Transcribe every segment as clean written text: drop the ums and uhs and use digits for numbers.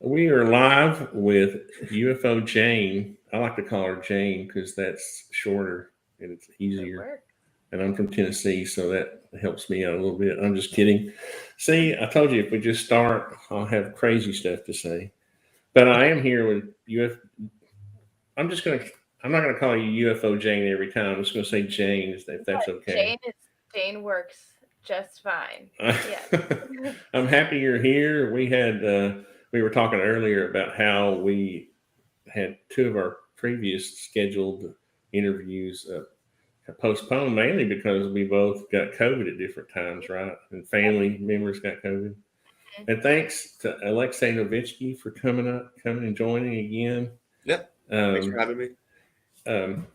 We are live with UFO Jane. I like to call her Jane because that's shorter and it's It easier. worked. And I'm from Tennessee, so that helps me out a little bit. I'm just kidding. See, I told you if we just start, I'll have crazy stuff to say. But I am here with UF. I'm just gonna. I'm not gonna call you UFO Jane every time. I'm just gonna say Jane, if that's okay. Jane works just fine. Yes. I'm happy you're here. We were talking earlier about how we had two of our previous scheduled interviews postponed mainly because we both got COVID at different times, right? And family members got COVID. And thanks to Alexei Novitzky for coming and joining again. Yep. Thanks Um, for having me. um,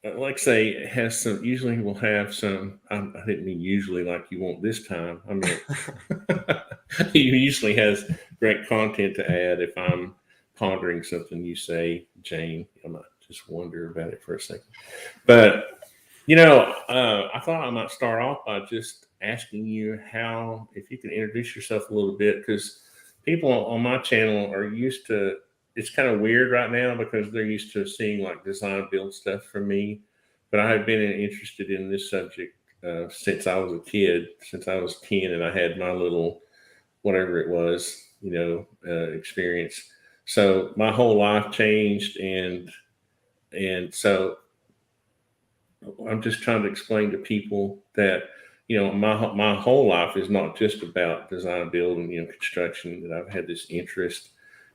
Alexei has some. Usually, we'll have some. I didn't mean usually like you won't this time. I mean, he usually has great content to add. If I'm pondering something you say, Jane, I might just wonder about it for a second. But I thought I might start off by just asking you how, if you can introduce yourself a little bit, because people on my channel are used to. It's kind of weird right now because they're used to seeing like design build stuff from me, but I have been interested in this subject since I was a kid, since I was 10, and I had my little whatever it was, experience. So my whole life changed, and so I'm just trying to explain to people that my whole life is not just about design, build, and construction. That I've had this interest,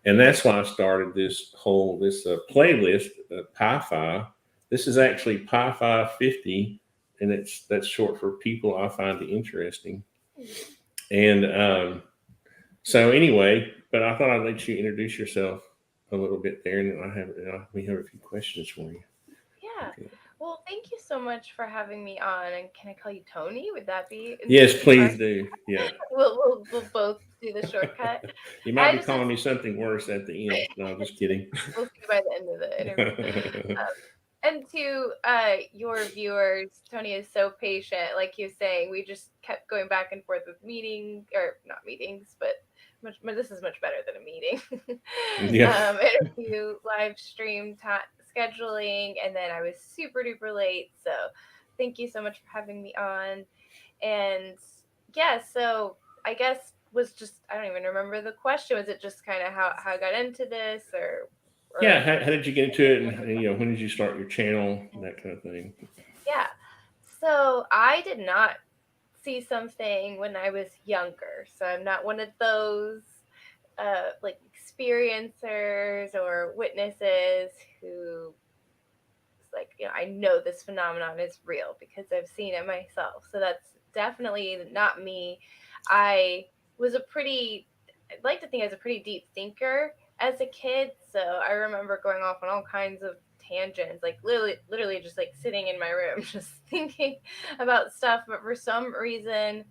and that's why I started this playlist, PiFi. This is actually PiFi 50, and that's short for people I find interesting. And so anyway, but I thought I'd let you introduce yourself a little bit there, and then we have a few questions for you. Yeah. Okay. Well, thank you so much for having me on. And can I call you Tony? Would that be Yes, fine? please do. Yeah. We'll both do the shortcut. You might I be just was calling me something worse at the end. No, I'm just kidding. we'll see by the end of the interview. And to your viewers, Tony is so patient. Like he was saying, we just kept going back and forth with meetings, or not meetings, but this is much better than a meeting. Yeah. Interview, live stream, scheduling, and then I was super duper late. So thank you so much for having me on. And yeah, so I guess was just I don't even remember the question. Was it just kind of how I got into this, Yeah. or How did you get into it? And when did you start your channel? That kind of thing. yeah. So I did not see something when I was younger. So I'm not one of those like experiencers or witnesses who like I know this phenomenon is real because I've seen it myself. So that's definitely not me. I was a pretty I'd like to think I was a pretty deep thinker as a kid. So I remember going off on all kinds of tangents, like literally just like sitting in my room just thinking about stuff, but for some reason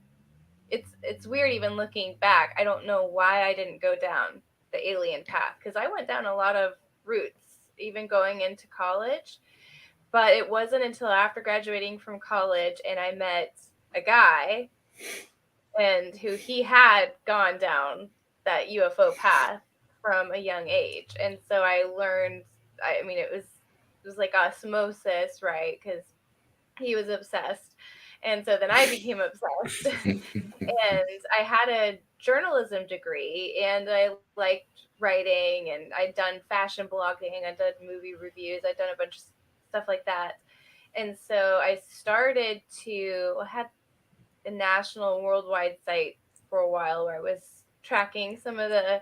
it's weird even looking back. I don't know why I didn't go down the alien path because I went down a lot of routes even going into college, but it wasn't until after graduating from college and I met a guy and who he had gone down that UFO path from a young age. And so I learned I mean it was like osmosis, right? Cuz he was obsessed. And so then I became obsessed. And I had a journalism degree and I liked writing and I'd done fashion blogging, I'd done movie reviews, I'd done a bunch of stuff like that. And so I started to had a national worldwide site for a while where I was tracking some of the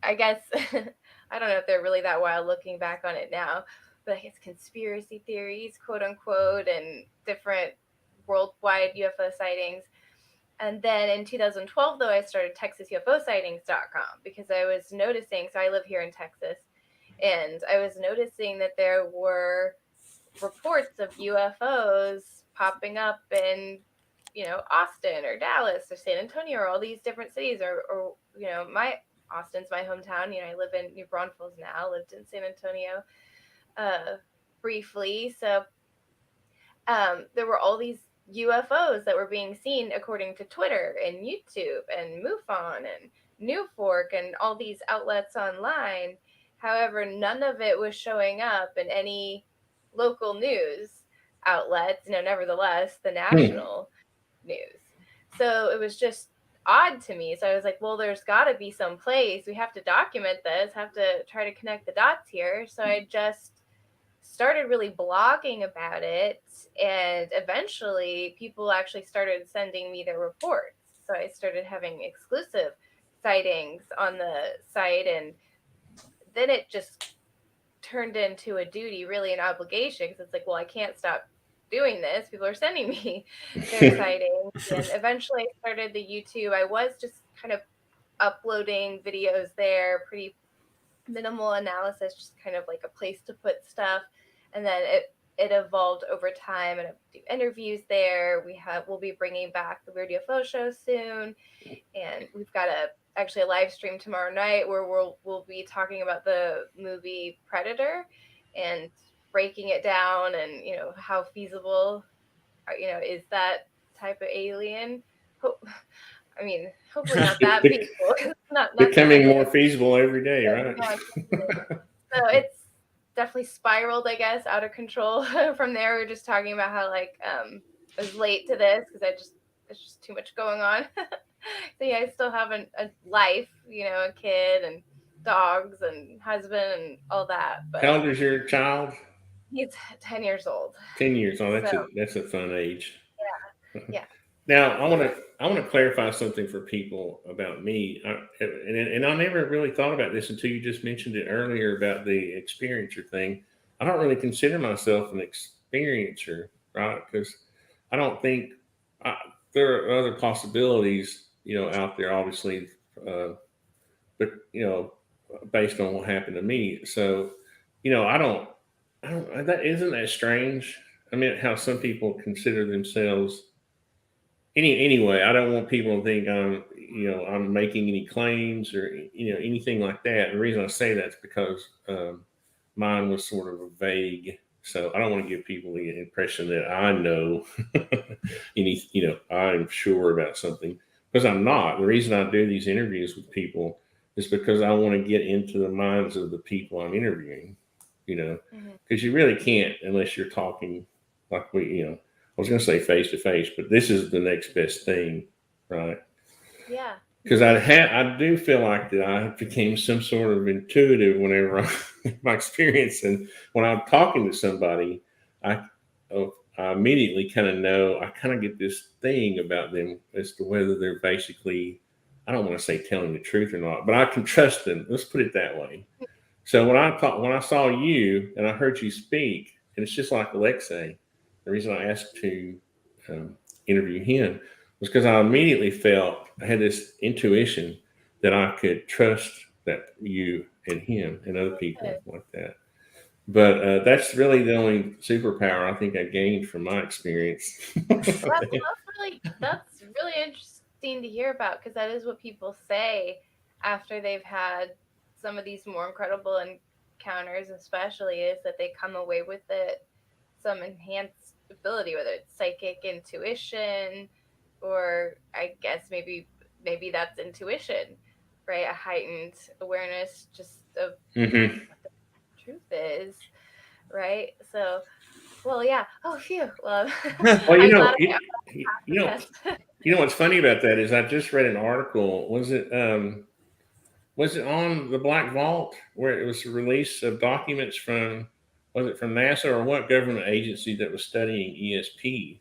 I guess I don't know if they're really that wild looking back on it now, but I guess conspiracy theories, quote unquote, and different worldwide UFO sightings. And then in 2012, though, I started TexasUFOsightings.com because I was noticing. So I live here in Texas, and I was noticing that there were reports of UFOs popping up in, Austin or Dallas or San Antonio or all these different cities, or my Austin's my hometown. I live in New Braunfels now. Lived in San Antonio briefly, so there were all these UFOs that were being seen according to Twitter and YouTube and MUFON and New Fork and all these outlets online. However, none of it was showing up in any local news outlets, nevertheless, the national news. So it was just odd to me. So I was like, well, there's got to be some place. We have to document this, have to try to connect the dots here. So I just started really blogging about it. And eventually, people actually started sending me their reports. So I started having exclusive sightings on the site. And then it just turned into a duty, really an obligation, because it's like, well, I can't stop doing this. People are sending me their sightings. And eventually I started the YouTube. I was just kind of uploading videos there, pretty minimal analysis, just kind of like a place to put stuff. And then it evolved over time, and I do interviews there. We'll be bringing back the Weird UFO show soon, and we've got actually a live stream tomorrow night where we'll be talking about the movie Predator and breaking it down, and how feasible is that type of alien. I mean, hopefully not that feasible. not Becoming more feasible every day, right? So it's definitely spiraled, I guess, out of control. From there, we were just talking about how I was late to this because there's just too much going on. So yeah, I still have a life, a kid and dogs and husband and all that. But how old is your child? he's 10 years old. 10 years. Oh, that's a fun age. Yeah. Now I want to clarify something for people about me, and I never really thought about this until you just mentioned it earlier about the experiencer thing. I don't really consider myself an experiencer, right? Because I don't think there are other possibilities, out there, obviously, but based on what happened to me. So, I don't. That isn't that strange. I mean, how some people consider themselves. Anyway, I don't want people to think I'm making any claims or anything like that. The reason I say that's because mine was sort of a vague. So I don't want to give people the impression that I know I'm sure about something, because I'm not. The reason I do these interviews with people is because I want to get into the minds of the people I'm interviewing, because you really can't unless you're talking like I was going to say face to face, but this is the next best thing, right? Yeah. Because I do feel like that I became some sort of intuitive whenever my experience, and when I'm talking to somebody, I, I immediately kind of know. I kind of get this thing about them as to whether they're basically, I don't want to say telling the truth or not, but I can trust them. Let's put it that way. So when I saw you and I heard you speak, and it's just like Alexei. The reason I asked to interview him was because I immediately felt I had this intuition that I could trust that you and him and other people like that. But that's really the only superpower I think I gained from my experience. That's really interesting to hear about, because that is what people say after they've had some of these more incredible encounters, especially, is that they come away with some enhanced ability, whether it's psychic intuition, or I guess maybe that's intuition, right? A heightened awareness just of Mm-hmm. what the truth is, right? So, well, yeah. Oh, phew. Well, Well, I'm glad I you know, passed the test. what's funny about that is I just read an article. Was it on the Black Vault where it was a release of documents from, was it from NASA or what government agency that was studying ESP?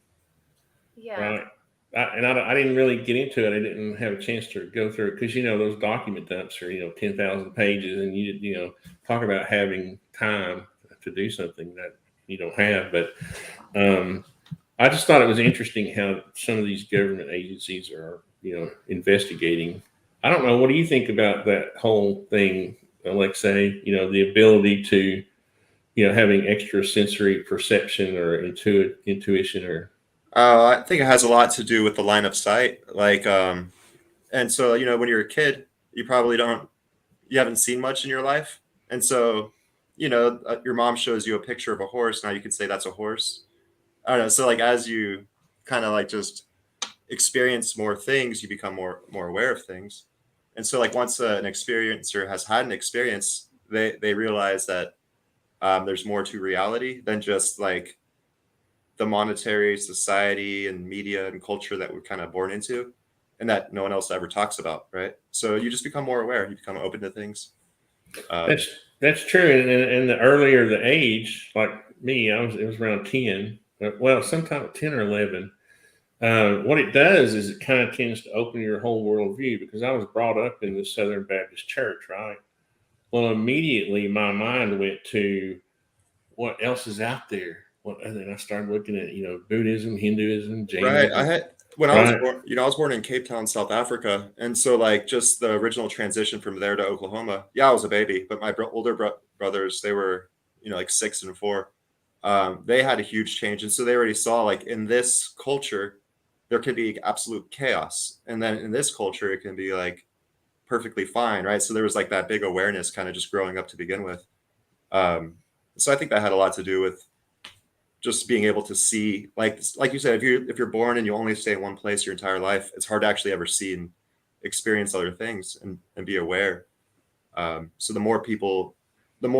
Yeah. Right. I didn't really get into it. I didn't have a chance to go through it because those document dumps are 10,000 pages, and talk about having time to do something that you don't have. But I just thought it was interesting how some of these government agencies are investigating. I don't know. What do you think about that whole thing, Alexei? The ability to having extra sensory perception or intuition or. I think it has a lot to do with the line of sight. And so, when you're a kid, you probably you haven't seen much in your life. And so, your mom shows you a picture of a horse. Now you could say that's a horse. I don't know. So as you kind of just experience more things, you become more aware of things. And so like once an experiencer has had an experience, they realize that there's more to reality than just like the monetary society and media and culture that we're kind of born into and that no one else ever talks about, right? So you just become more aware, you become open to things. That's that's true. And the earlier the age, like me, it was around 10. Well, sometime 10 or 11. What it does is it kind of tends to open your whole worldview because I was brought up in the Southern Baptist Church, right? Well, immediately my mind went to what else is out there. And then I started looking at Buddhism, Hinduism, Right. Jainism, When I was right? born, I was born in Cape Town, South Africa. And so like just the original transition from there to Oklahoma. Yeah, I was a baby, but my older brothers, they were, like 6 and 4. They had a huge change. And so they already saw like in this culture, there could be absolute chaos. And then in this culture, it can be like perfectly fine. Right. So there was like that big awareness kind of just growing up to begin with. Um, so I think that had a lot to do with just being able to see, like you said, if you're born and you only stay in one place your entire life, it's hard to actually ever see and experience other things and be aware. So the more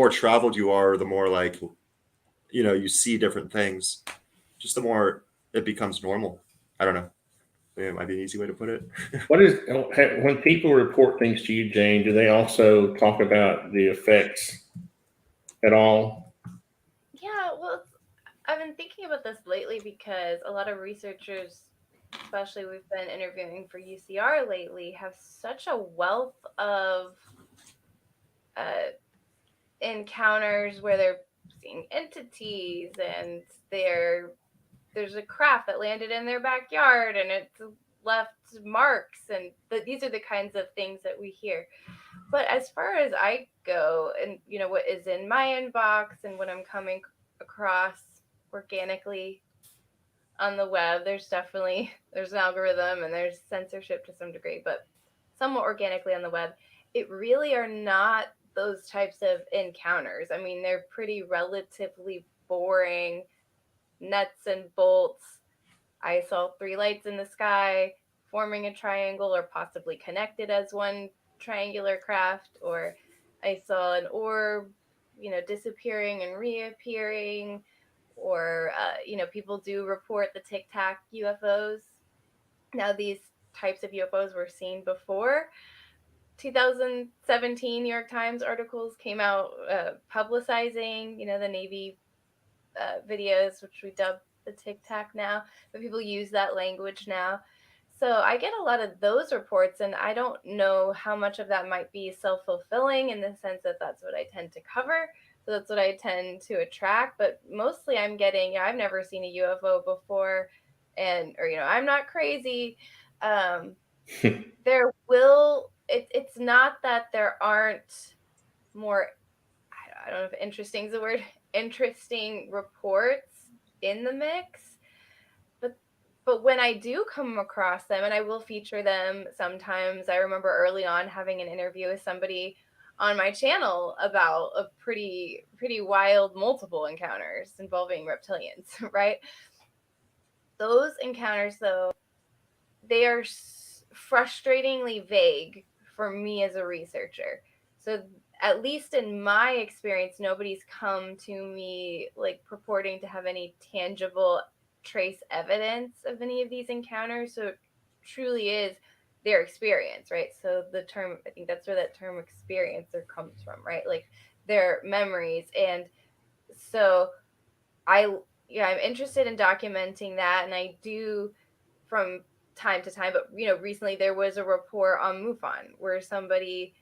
traveled you are, the more like you see different things, just the more it becomes normal. I don't know. Maybe it might be an easy way to put it. What is when people report things to you, Jane? Do they also talk about the effects at all? Yeah, well, I've been thinking about this lately because a lot of researchers, especially we've been interviewing for UCR lately, have such a wealth of uh, encounters where they're seeing entities and there's a craft that landed in their backyard and it's left marks, and these are the kinds of things that we hear. But as far as I go, and what is in my inbox and what I'm coming across organically on the web, there's an algorithm and there's censorship to some degree, but somewhat organically on the web, it really are not those types of encounters. I mean, they're pretty relatively boring nuts and bolts. I saw 3 lights in the sky forming a triangle or possibly connected as one triangular craft, or I saw an orb, disappearing and reappearing, or, people do report the Tic Tac UFOs. Now, these types of UFOs were seen before 2017 New York Times articles came out publicizing, the Navy videos, which we dub the Tic Tac now, but people use that language now. So I get a lot of those reports, and I don't know how much of that might be self-fulfilling in the sense that that's what I tend to cover. So that's what I tend to attract. But mostly I'm getting, I've never seen a UFO before, or I'm not crazy. It's not that there aren't more, I don't know if interesting is the word, interesting reports in the mix, but when I do come across them, and I will feature them sometimes. I remember early on having an interview with somebody on my channel about a pretty wild multiple encounters involving reptilians, right? Those encounters, though, they are frustratingly vague for me as a researcher. So at least in my experience, nobody's come to me like purporting to have any tangible trace evidence of any of these encounters. So it truly is their experience, right? So the term, I think that's where that term experiencer comes from, right? Like their memories. And so I'm interested in documenting that, and I do from time to time. But recently there was a report on MUFON where somebody,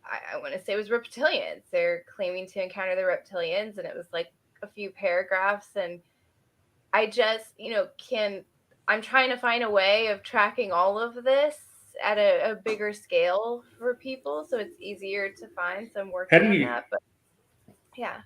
I want to say it was reptilians. They're claiming to encounter the reptilians, and it was like a few paragraphs. And I just, I'm trying to find a way of tracking all of this at a bigger scale for people, so it's easier to find. So I'm How working do on you? that. But yeah.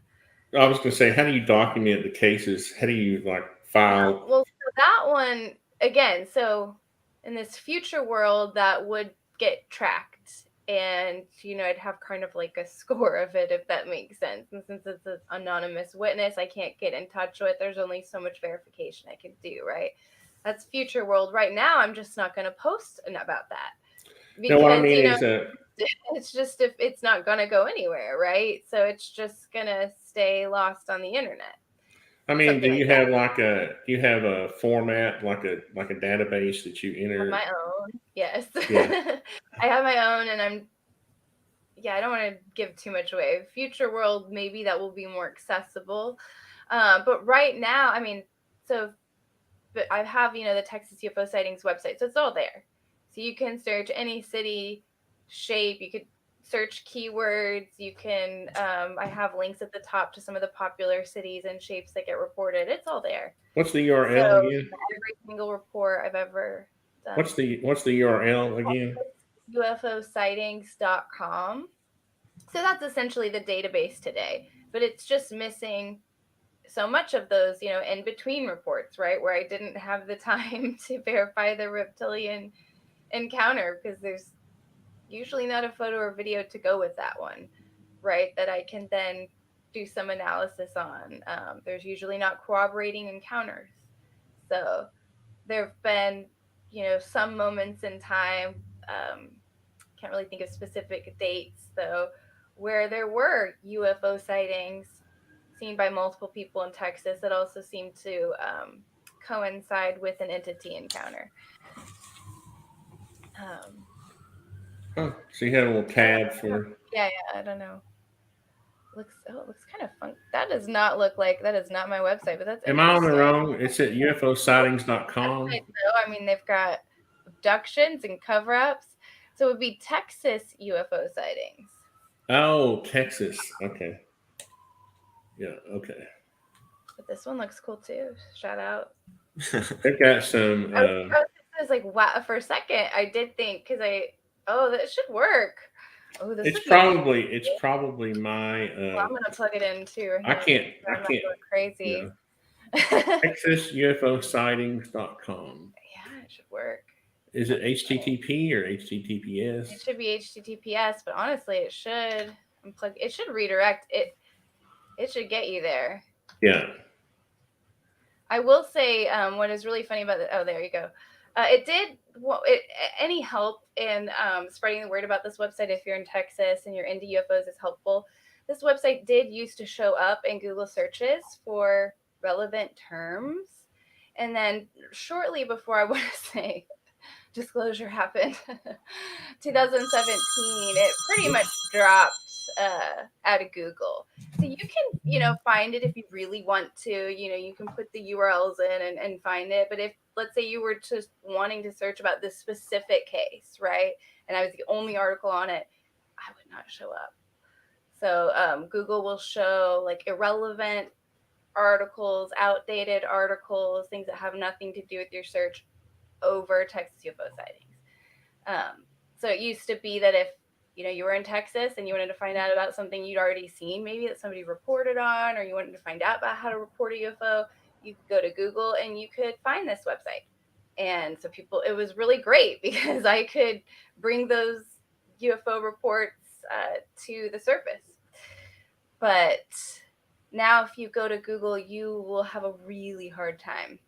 I was going to say, how do you document the cases? How do you like file? Well, so that one again. So in this future world, that would get tracked, and I'd have kind of like a score of it, if that makes sense. And since it's an anonymous witness, I can't get in touch with. There's only so much verification I can do, right? That's future world. Right now, I'm just not going to post about that. No, what I because mean you know is that it's just if it's not going to go anywhere, right? So it's just going to stay lost on the internet, I mean, do something you like that. have format like a database that you On enter? my own, yes. Yeah. I have my own, and I don't want to give too much away. Future world, maybe that will be more accessible. But right now, I mean, so, but I have, the Texas UFO sightings website, so it's all there. So you can search any city, shape, you could search keywords, you can, I have links at the top to some of the popular cities and shapes that get reported. It's all there. What's the So URL again? every single report I've ever done. What's the URL again? UFOsightings.com. So that's essentially the database today, but it's just missing so much of those, in between reports, right? Where I didn't have the time to verify the reptilian encounter because there's usually not a photo or video to go with that one, right? That I can then do some analysis on. There's usually not corroborating encounters. So there have been, some moments in time, can't really think of specific dates though, where there were UFO sightings seen by multiple people in Texas that also seemed to coincide with an entity encounter. Huh. So you had a little tab for. Yeah, I don't know. It looks kind of fun. That does not look like that is not my website, but that's Am I on the interesting. wrong? It's at UFOsightings.com. Though, I mean, they've got abductions and cover-ups, so it would be Texas UFO sightings. Oh, Texas. Okay. Yeah. Okay. But this one looks cool too. Shout out. They've got some. I was like, wow. For a second, I did think because that should work. Oh, this It's would probably my. Well, I'm gonna plug it in too. I can't. I'm not going crazy. Yeah. Yeah, TexasUFOsightings.com. it should work. Is it HTTP or It HTTPS? should be HTTPS, but honestly, it should unplug. It should redirect it. It should get you there. Yeah. I will say, what is really funny about it. Oh, there you go. It did. Any help in spreading the word about this website if you're in Texas and you're into UFOs is helpful. This website did used to show up in Google searches for relevant terms, and then shortly before, I want to say, disclosure happened, 2017, it pretty much dropped out of Google. So you can, find it if you really want to. You can put the URLs in and find it. But if, let's say, you were just wanting to search about this specific case, right, and I was the only article on it, I would not show up. So Google will show like irrelevant articles, outdated articles, things that have nothing to do with your search over Texas UFO sightings. So it used to be that if you were in Texas and you wanted to find out about something you'd already seen, maybe that somebody reported on, or you wanted to find out about how to report a UFO, you could go to Google and you could find this website. And so it was really great because I could bring those UFO reports to the surface. But now if you go to Google, you will have a really hard time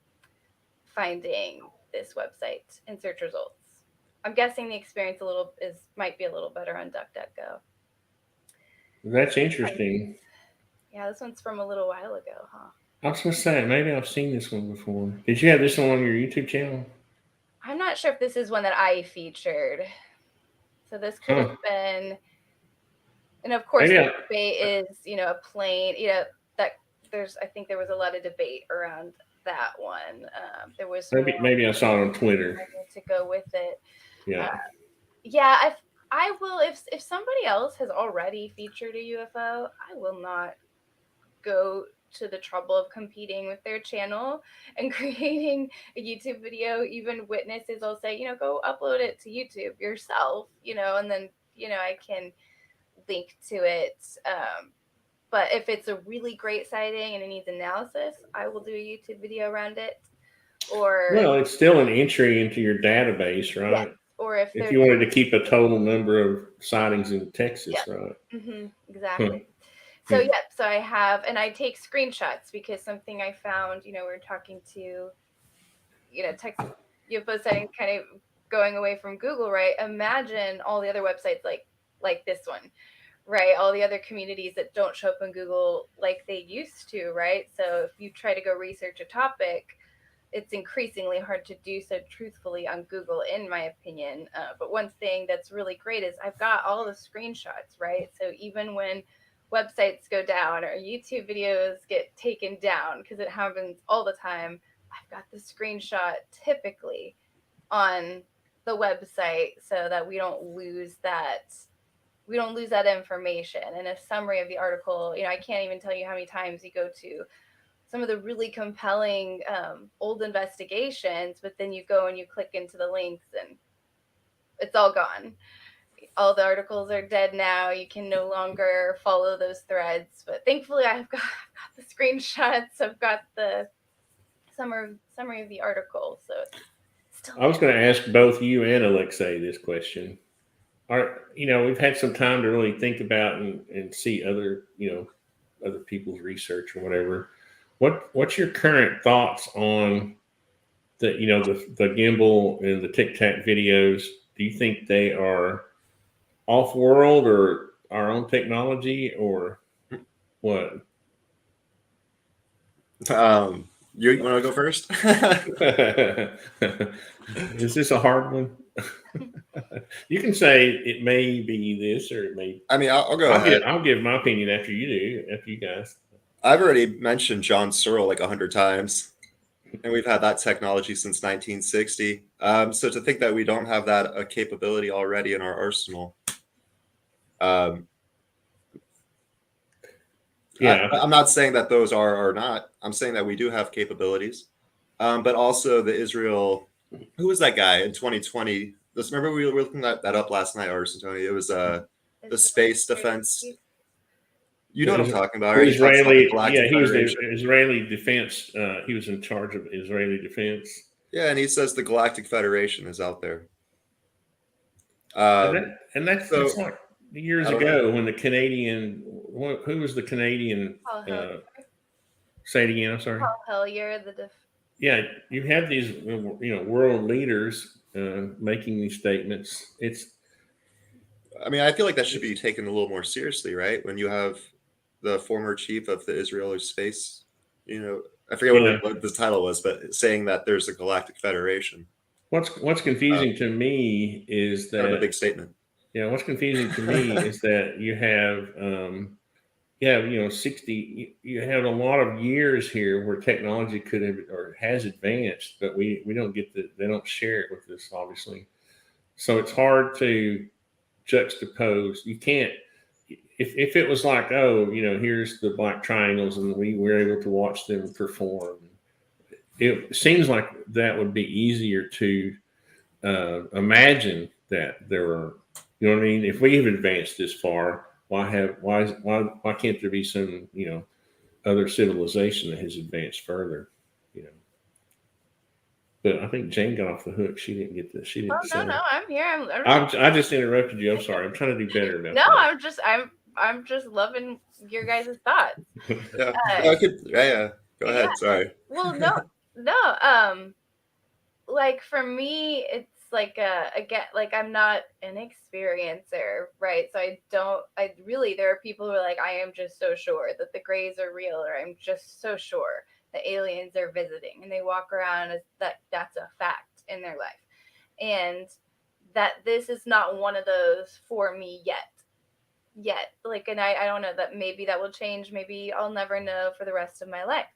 finding this website in search results. I'm guessing the experience might be a little better on DuckDuckGo. That's interesting. Yeah, this one's from a little while ago, huh? I was going to say, maybe I've seen this one before. Did you have this one on your YouTube channel? I'm not sure if this is one that I featured. So this could have been, and of course the debate is, a plane, that I think there was a lot of debate around that one. There was maybe I saw it on Twitter to go with it. Yeah. I will, if somebody else has already featured a UFO, I will not go to the trouble of competing with their channel and creating a YouTube video. Even witnesses will say, go upload it to YouTube yourself, and then, I can link to it. But if it's a really great sighting and it needs analysis, I will do a YouTube video around it. Well, it's still an entry into your database, right? Yeah. Or if you wanted to keep a total number of sightings in Texas, right? Mm-hmm, exactly. So so I have, and I take screenshots because something I found, we're talking to, Texas UFO sightings kind of going away from Google, right? Imagine all the other websites like this one, right? All the other communities that don't show up in Google like they used to, right? So if you try to go research a topic, it's increasingly hard to do so truthfully on Google, in my opinion. But one thing that's really great is I've got all the screenshots, right? So even when websites go down or YouTube videos get taken down, because it happens all the time, I've got the screenshot typically on the website so that we don't lose that information. And a summary of the article, I can't even tell you how many times you go to some of the really compelling old investigations, but then you go and you click into the links and it's all gone. All the articles are dead now. You can no longer follow those threads. But thankfully, I've got the screenshots. I've got the summary of the article. So it's still I was going to ask both you and Alexei this question. We've had some time to really think about and see other people's research or whatever. What's your current thoughts on the gimbal and the Tic Tac videos? Do you think they are off world or our own technology or what? You want to go first? Is this a hard one? You can say it may be this or it may. I mean, I'll go ahead. I'll give my opinion after you do. After you guys. I've already mentioned John Searle like 100 times, and we've had that technology since 1960. So to think that we don't have that capability already in our arsenal, I'm not saying that those are or not. I'm saying that we do have capabilities, but also the Israel. Who was that guy in 2020? Remember we were looking that up last night, Arson Tony. It was the space defense. You know what I'm talking about, right? Israeli, he was the Israeli defense. He was in charge of Israeli defense. Yeah, and he says the Galactic Federation is out there. That's like years ago when the Canadian. Who was the Canadian? Say it again. I'm sorry. Paul Hellyer, yeah, you have these world leaders making these statements. I mean, I feel like that should be taken a little more seriously, right? When you have the former chief of the Israeli space, I forget what the title was, but saying that there's a Galactic Federation. What's confusing to me is that kind of a big statement. Yeah, what's confusing to me is that you have 60. You have a lot of years here where technology could have or has advanced, but we don't get they don't share it with us, obviously. So it's hard to juxtapose. You can't. If it was like, here's the black triangles, and we were able to watch them perform, it seems like that would be easier to imagine that there are. You know what I mean? If we've advanced this far, why can't there be some other civilization that has advanced further? But I think Jane got off the hook. She didn't get this. She didn't. Oh no, I'm here. I just interrupted you. I'm sorry. I'm trying to do better about no, that. I'm just loving your guys' thoughts. Yeah. Go ahead. Sorry. Well, no. Like for me, it's like I'm not an experiencer, right? So there are people who are like, I am just so sure that the Greys are real, or I'm just so sure the aliens are visiting, and they walk around as that's a fact in their life, and that this is not one of those for me yet. Like, and I don't know, that maybe that will change. Maybe I'll never know for the rest of my life,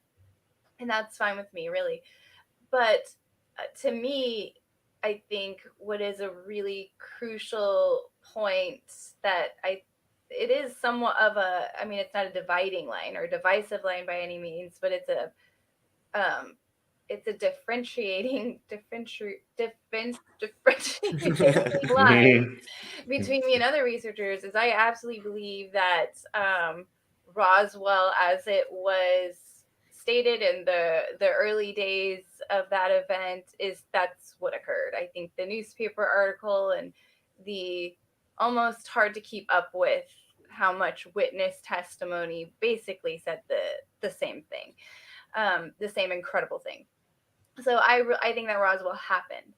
and that's fine with me, really. But to me, I think what is a really crucial point that it is somewhat of it's not a dividing line or a divisive line by any means, but it's a differentiating line between me and other researchers. Is I absolutely believe that Roswell, as it was stated in the early days of that event, that's what occurred. I think the newspaper article and the almost hard to keep up with how much witness testimony basically said the same thing, the same incredible thing. So I think that Roswell happened,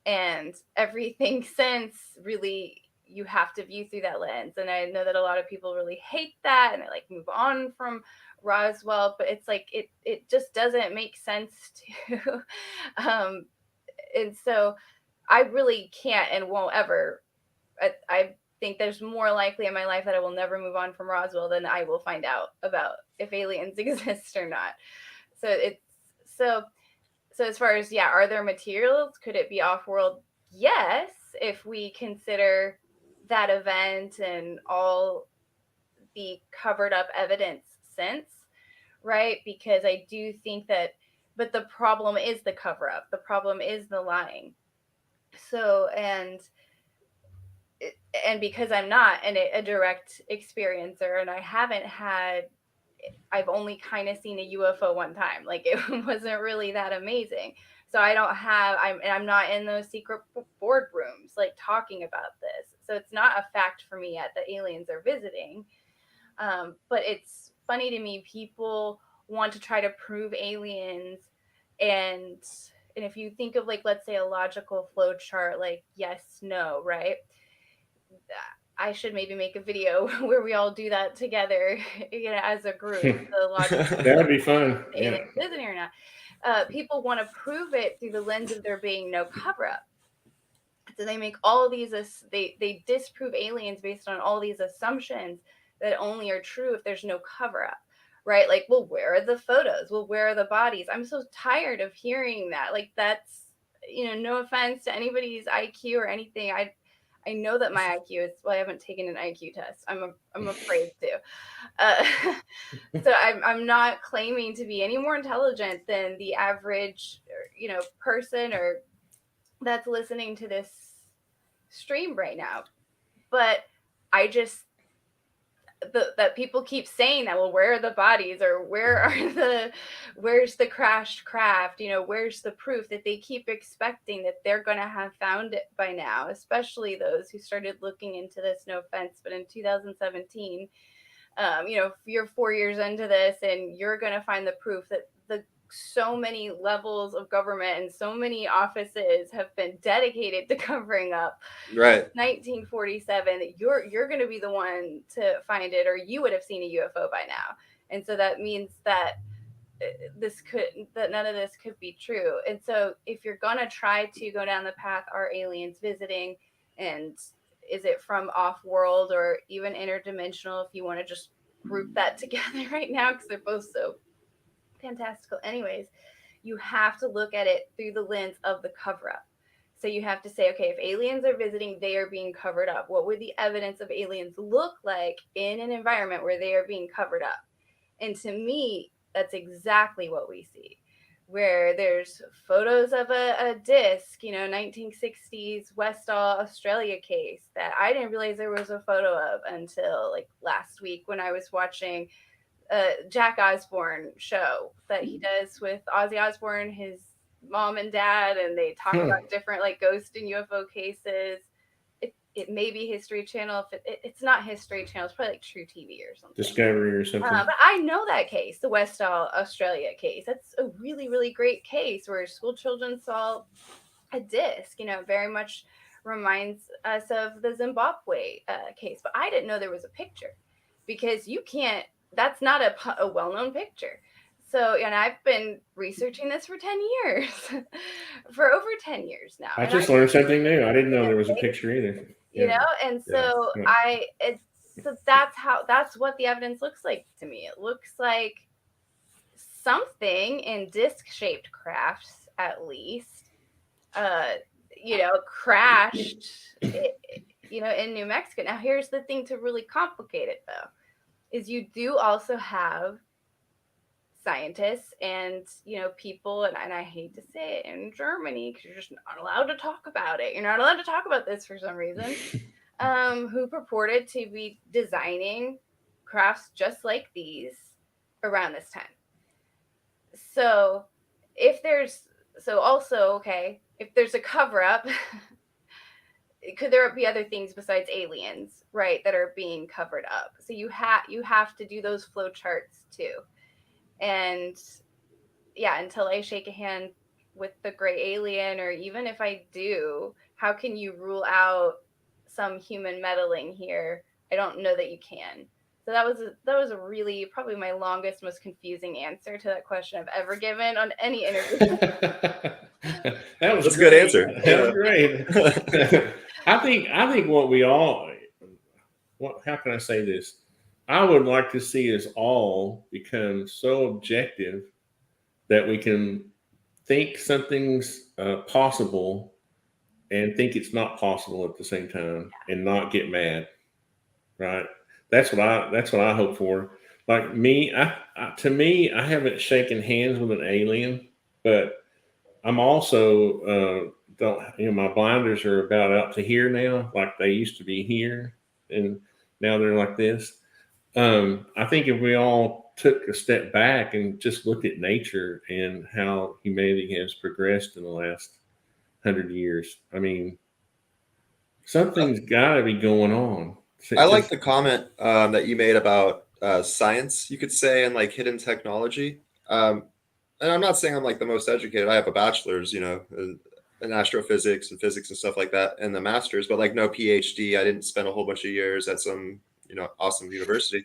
And everything since, really, you have to view through that lens. And I know that a lot of people really hate that and they like move on from Roswell, but it's like it just doesn't make sense to and so I really can't and won't ever. I think there's more likely in my life that I will never move on from Roswell than I will find out about if aliens exist or not. So it's so so as far as, yeah, are there materials? Could it be off world? Yes, if we consider that event and all the covered up evidence since, right? Because I do think that, but the problem is the cover up. The problem is the lying. So, and because I'm not a direct experiencer and I've only kind of seen a UFO one time. Like, it wasn't really that amazing. So I'm not in those secret boardrooms like talking about this. So it's not a fact for me yet that aliens are visiting. But it's funny to me, people want to try to prove aliens, and and if you think of, like, let's say a logical flow chart, like yes, no, right? I should maybe make a video where we all do that together, as a group. The logical That would be fun. Yeah. aliens visiting or not. People want to prove it through the lens of there being no cover up. So they make all these, they disprove aliens based on all these assumptions that only are true if there's no cover up, right? Like, well, where are the photos? Well, where are the bodies? I'm so tired of hearing that. Like, that's, no offense to anybody's IQ or anything. I know that my IQ is, well, I haven't taken an IQ test. I'm afraid to. Uh, so I'm not claiming to be any more intelligent than the average, person or that's listening to this stream right now. But I just that people keep saying that, well, where are the bodies, or where's the crashed craft, where's the proof, that they keep expecting that they're going to have found it by now, especially those who started looking into this, no offense, but in 2017. You're 4 years into this and you're going to find the proof that so many levels of government and so many offices have been dedicated to covering up Right. 1947, that you're going to be the one to find it, or you would have seen a UFO by now. And so that means that none of this could be true. And so if you're going to try to go down the path, are aliens visiting, and is it from off world or even interdimensional, if you want to just group that together right now, because they're both so fantastical anyways, you have to look at it through the lens of the cover up. So you have to say, okay, if aliens are visiting, they are being covered up. What would the evidence of aliens look like in an environment where they are being covered up? And to me, that's exactly what we see, where there's photos of a disc, 1960s Westall, Australia case that I didn't realize there was a photo of until like last week when I was watching Jack Osborne show that he does with Ozzy Osbourne, his mom and dad, and they talk about different like ghost and UFO cases. It may be History Channel. If it's not History Channel, it's probably like True TV or something. Discovery or something. But I know that case, the Westall, Australia case. That's a really, really great case where school children saw a disc. Very much reminds us of the Zimbabwe case. But I didn't know there was a picture, because you can't. That's not a well-known picture. So, and I've been researching this for 10 years, for over 10 years now. I just learned something new. I didn't know there was a picture either. And so so that's what the evidence looks like to me. It looks like something in disc-shaped crafts, at least, crashed, in New Mexico. Now, here's the thing to really complicate it, though, is you do also have scientists and people, and I hate to say it, in Germany, because you're just not allowed to talk about it. You're not allowed to talk about this for some reason. Who purported to be designing crafts just like these around this time. So if there's a cover up, could there be other things besides aliens, right, that are being covered up? So you have to do those flow charts too. And yeah, until I shake a hand with the gray alien, or even if I do, how can you rule out some human meddling here? I don't know that you can. So that was a really probably my longest, most confusing answer to that question I've ever given on any interview. That was That's a great. good answer. That was great. I think what we all, how can I say this? I would like to see us all become so objective that we can think something's possible and think it's not possible at the same time and not get mad. Right? That's what I hope for. Like me, to me, I haven't shaken hands with an alien, but I'm also don't my blinders are about out to here now, like they used to be here, and now they're like this. I think if we all took a step back and just looked at nature and how humanity has progressed in the last 100 years, I mean, something's got to be going on. I like Because the comment that you made about science, you could say, and like hidden technology. And I'm not saying I'm like the most educated. I have a bachelor's, in astrophysics and physics and stuff like that, and the master's, but like no PhD. I didn't spend a whole bunch of years at some, awesome university.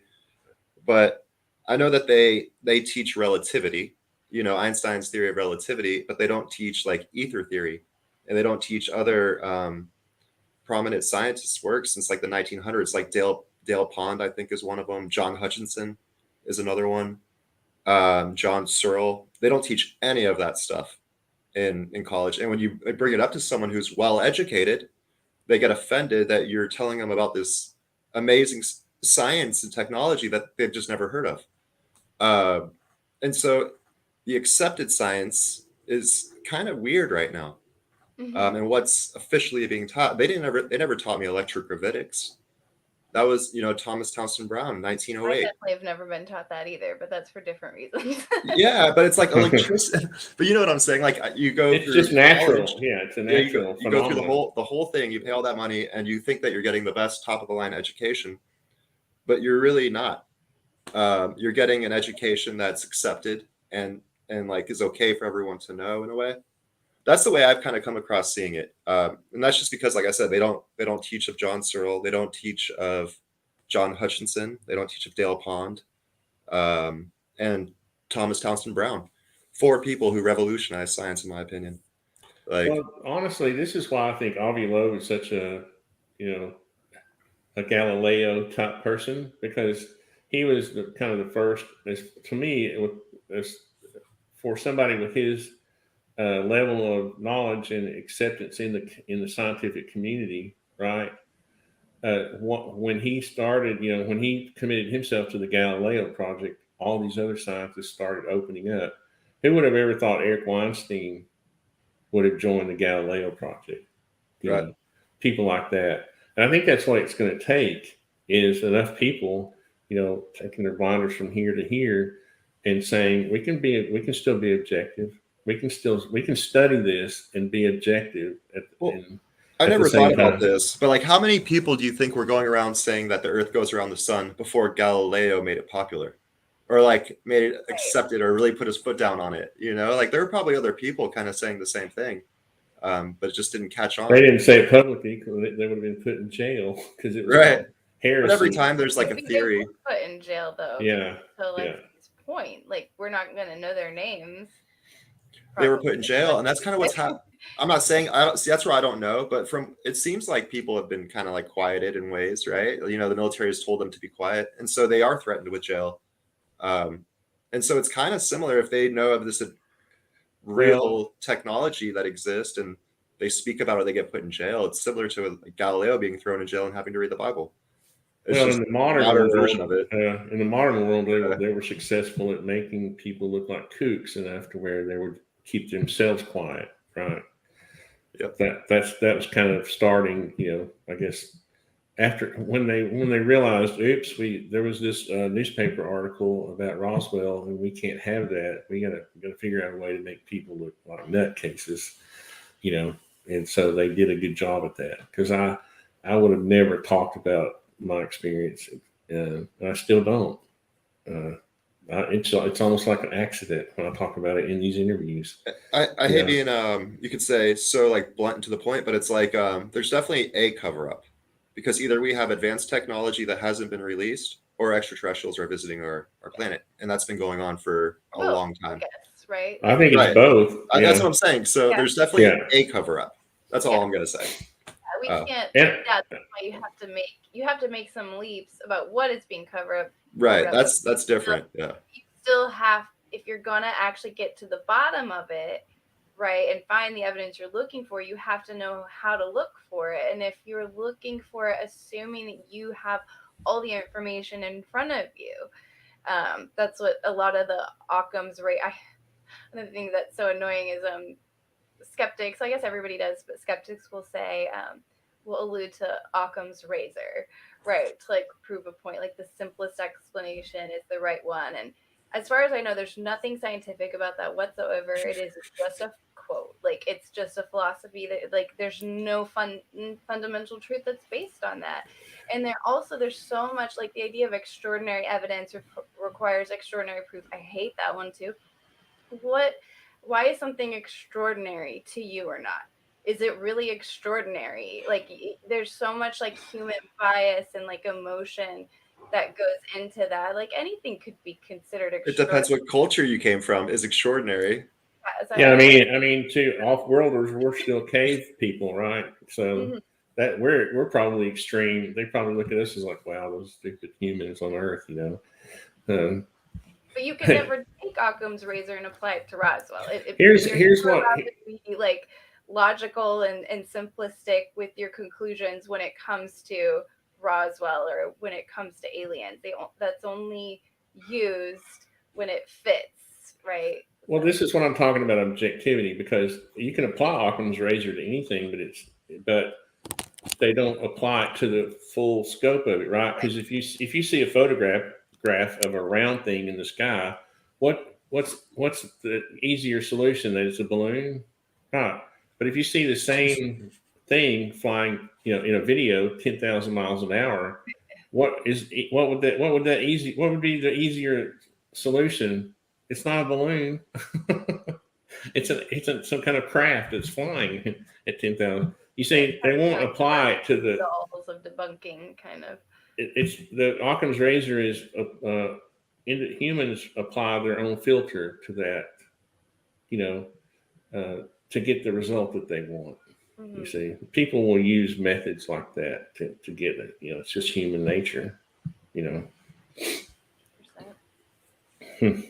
But I know that they teach relativity, Einstein's theory of relativity, but they don't teach like ether theory, and they don't teach other prominent scientists' work since like the 1900s. Like Dale Pond, I think, is one of them. John Hutchinson is another one. John Searle. They don't teach any of that stuff in college. And when you bring it up to someone who's well educated, they get offended that you're telling them about this amazing science and technology that they've just never heard of. And so the accepted science is kind of weird right now. And what's officially being taught, they never taught me electrogravitics. That was, Thomas Townsend Brown, I 1908. definitely have never been taught that either, but that's for different reasons. Yeah, but it's like electricity. But you know what I'm saying? Like you go it's through just natural. college, Yeah, it's a yeah, natural you go through phenomenon. the whole thing, you pay all that money, and you think that you're getting the best top of the line education, but you're really not. You're getting an education that's accepted and like is okay for everyone to know in a way. That's the way I've kind of come across seeing it, and that's just because, like I said, they don't teach of John Searle, they don't teach of John Hutchinson, they don't teach of Dale Pond, and Thomas Townsend Brown, four people who revolutionized science, in my opinion. Like, Well, honestly, this is why I think Avi Loeb is such you know, a Galileo type person, because he was kind of the first, to me, as for somebody with his level of knowledge and acceptance in the scientific community, right? When he started, when he committed himself to the Galileo project, all these other scientists started opening up. Who would have ever thought Eric Weinstein would have joined the Galileo project? right. People like that. And I think that's what it's going to take is enough people, taking their blinders from here to here and saying we can still be objective. We can study this and be objective Well, I at the never thought same about time. this, but like, how many people do you think were going around saying that the Earth goes around the sun before Galileo made it popular, or like made it Right. accepted, or really put his foot down on it? Like there were probably other people kind of saying the same thing, but it just didn't catch They on. didn't say it publicly because they would have been put in jail because it was Right. called But every heresy. time there's like a Maybe they theory. were put in jail though. Yeah, So yeah. Lexi's point, like we're not gonna know their names. They were Probably. put in jail, and that's kind of what's happened. I'm not saying I don't see, that's where I don't know, but from it seems like people have been kind of like quieted in ways, right? The military has told them to be quiet, and so they are threatened with jail. And so it's kind of similar if they know of this Well, real technology that exists and they speak about it, they get put in jail. It's similar to Galileo being thrown in jail and having to read the Bible. It's well, just a modern version of it. in the modern world, Uh, they were successful at making people look like kooks enough to where they would keep themselves quiet, right? yep. That was kind of starting, I guess after when they realized, oops, there was this newspaper article about Roswell, and we can't have that. We gotta figure out a way to make people look like nutcases, you know. And so they did a good job at that because I would have never talked about my experience. I still don't. Uh, It's almost like an accident when I talk about it in these interviews. I hate being you could say so like blunt and to the point, but it's like there's definitely a cover up because either we have advanced technology that hasn't been released or extraterrestrials are visiting our planet, and that's been going on for a Both, long I time. guess, right? I think it's Right. both. That's Yeah, what I'm saying. So Yeah. there's definitely yeah, a cover up. That's all Yeah. I'm gonna say. We Oh. can't. and Yeah, that's why you have to make some leaps about what is being covered Right. up. That's different. Yeah. You still have, if you're gonna actually get to the bottom of it, right, and find the evidence you're looking for, you have to know how to look for it. And if you're looking for it, assuming that you have all the information in front of you, that's what a lot of the Occam's another thing that's so annoying is skeptics, I guess everybody does, but skeptics will say, will allude to Occam's razor, right? To like prove a point, like the simplest explanation is the right one. And as far as I know, there's nothing scientific about that whatsoever. It is just a quote. Like it's just a philosophy that like there's no fundamental truth that's based on that. And there's so much like the idea of extraordinary evidence requires extraordinary proof. I hate that one too. Why is something extraordinary to you or not? Is it really extraordinary? Like there's so much like human bias and like emotion that goes into that. Like anything could be considered It depends extraordinary. what culture you came from is extraordinary. yeah. I mean, to off-worlders, we're still cave people, right? So Mhm. that we're probably extreme. They probably look at us as like, wow, those stupid humans on Earth, Um, But you can never take Occam's razor and apply it to Roswell. here's You're here's never what allowed to be like logical and simplistic with your conclusions when it comes to Roswell or when it comes to aliens. That's only used when it fits, right? Well, So, this is what I'm talking about objectivity because you can apply Occam's razor to anything, but they don't apply it to the full scope of it, right? Because if you see a graph of a round thing in the sky, what's the easier solution? That it's a balloon, huh? But if you see the same thing flying, in a video 10,000 miles an hour, what would be the easier solution? It's not a balloon. Some kind of craft that's flying at 10,000. You see, they won't apply it to the. dolls of debunking kind of. It's the Occam's razor is humans apply their own filter to that, you know, to get the result that they want. You Mhm. see, people will use methods like that to get it. It's just human nature. You know. Hmm.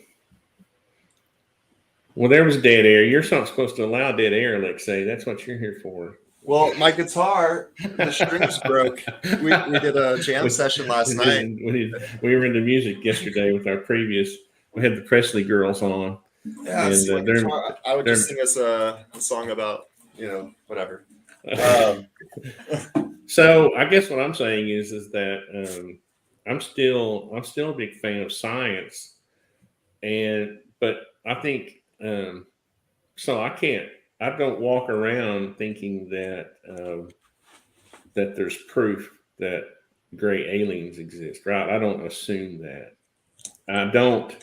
Well, there was dead air. You're not supposed to allow dead air, Alexei. That's what you're here for. Well, my guitar, the strings broke. We did a jam session last night. We were into music yesterday with our previous. We had the Presley girls on, Yeah, and see, my guitar, I would just sing us a song about, whatever. So I guess what I'm saying is that I'm still a big fan of science, but I think so. I don't walk around thinking that there's proof that gray aliens exist, right? I don't assume that. I don't.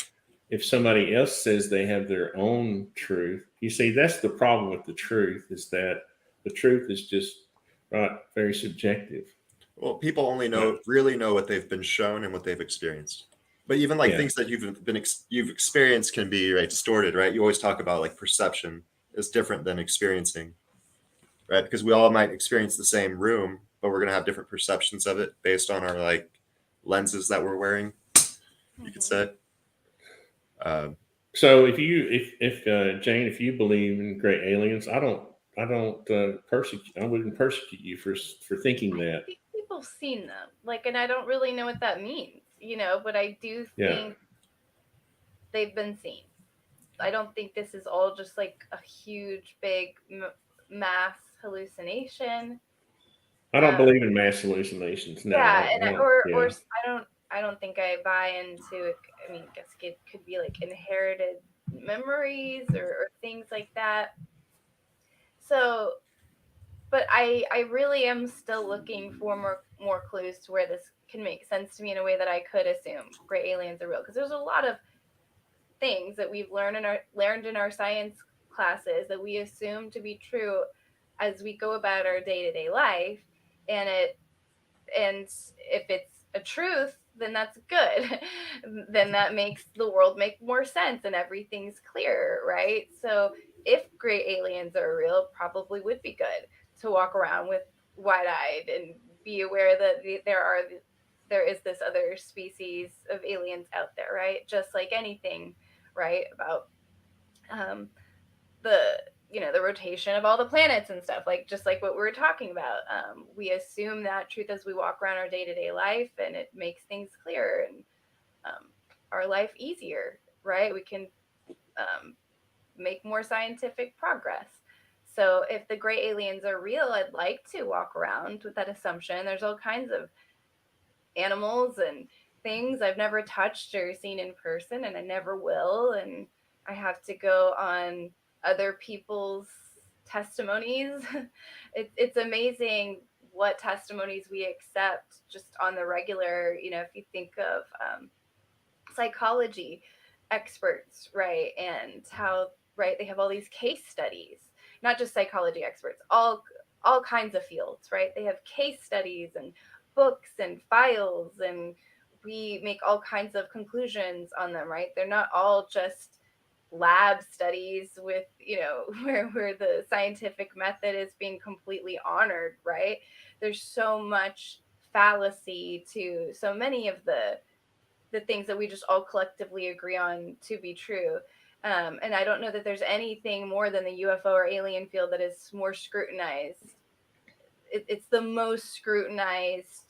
If somebody else says they have their own truth, you see, that's the problem with the truth is that the truth is just right, very subjective. Well, people only Right. really know what they've been shown and what they've experienced. But even like Yeah. things that you've experienced can be right distorted, right? You always talk about like perception is different than experiencing, right? Because we all might experience the same room, but we're gonna have different perceptions of it based on our like lenses that we're wearing. You could say. So if Jane, if you believe in great aliens, I don't persecute. I wouldn't persecute you for thinking I that. think people have seen them, like, and I don't really know what that means, but I do Yeah. think they've been seen. I don't think this is all just like a huge, big mass hallucination. I don't believe in mass hallucinations. No, Yeah, I and don't. Yeah. I don't think I buy into it. I mean, I guess it could be like inherited memories or things like that. So, but I really am still looking for more clues to where this can make sense to me in a way that I could assume gray aliens are real, because there's a lot of things that we've learned in our science classes that we assume to be true as we go about our day-to-day life, and if it's a truth, then that's good. Then that makes the world make more sense and everything's clear, right? So if great aliens are real, probably would be good to walk around with wide-eyed and be aware that there is this other species of aliens out there, right? Just like anything, right? About the the rotation of all the planets and stuff, like just like what we were talking about. We assume that truth as we walk around our day-to-day life, and it makes things clearer and our life easier, right? We can make more scientific progress. So if the gray aliens are real, I'd like to walk around with that assumption. There's all kinds of animals and things I've never touched or seen in person, and I never will. And I have to go on other people's testimonies. It's amazing what testimonies we accept just on the regular. If you think of psychology experts, right, and how, right, they have all these case studies, not just psychology experts, all kinds of fields, right? They have case studies and books and files, and we make all kinds of conclusions on them, right? They're not all just lab studies with where the scientific method is being completely honored, right? There's so much fallacy to so many of the things that we just all collectively agree on to be true. And I don't know that there's anything more than the UFO or alien field that is more scrutinized. It's the most scrutinized,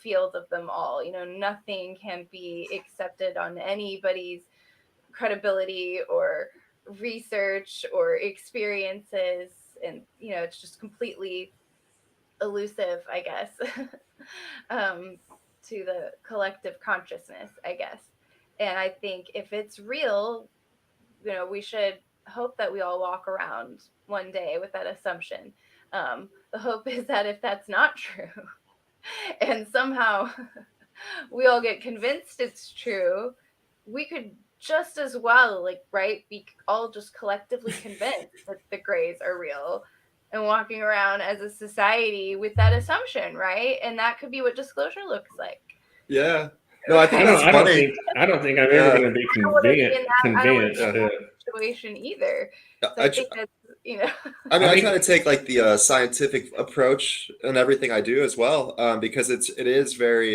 field of them all. Nothing can be accepted on anybody's credibility or research or experiences. And, it's just completely elusive, I guess, to the collective consciousness, I guess. And I think if it's real, we should hope that we all walk around one day with that assumption. The hope is that if that's not true, and somehow we all get convinced it's true, we could just as well, like, right, be all just collectively convinced that the grays are real and walking around as a society with that assumption, right? And that could be what disclosure looks like. Yeah. No, I think I that's don't. I don't funny. think. I don't think I'm ever going to be I don't want to be in that. I don't want convinced. to be in that situation either. So I, I think that's I mean, I I think- try to take like the scientific approach in everything I do as well, because it is very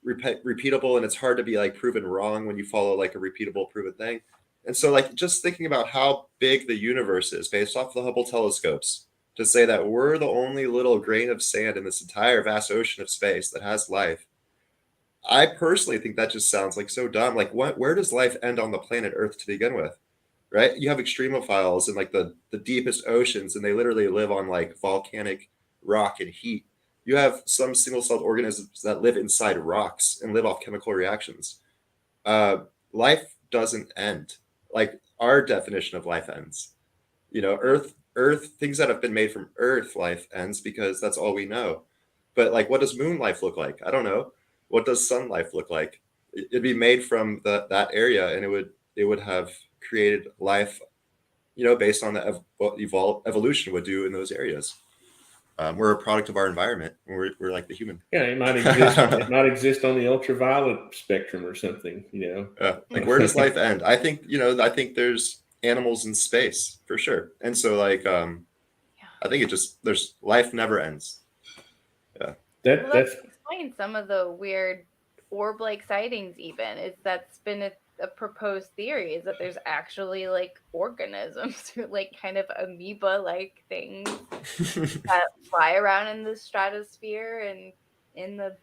repeatable, and it's hard to be like proven wrong when you follow like a repeatable, proven thing. And so, like, just thinking about how big the universe is based off the Hubble telescopes, to say that we're the only little grain of sand in this entire vast ocean of space that has life. I personally think that just sounds like so dumb. Like, where does life end on the planet Earth to begin with? Right? You have extremophiles in like the deepest oceans, and they literally live on like volcanic rock and heat. You have some single-celled organisms that live inside rocks and live off chemical reactions. Life doesn't end. Like, our definition of life ends. Earth, things that have been made from Earth, life ends because that's all we know. But like, what does moon life look like? I don't know. What does sun life look like? It'd be made from that area, and it would have created life, based on what evolution would do in those areas. We're a product of our environment. We're like the human. Yeah, it might exist. It might exist on the ultraviolet spectrum or something. Like, where does life end? I think there's animals in space for sure, and so like I think there's life never ends. Yeah. Well, that explains some of the weird orb-like sightings. Even is that's been a proposed theory, is that there's actually like organisms, like kind of amoeba-like things that fly around in the stratosphere and in the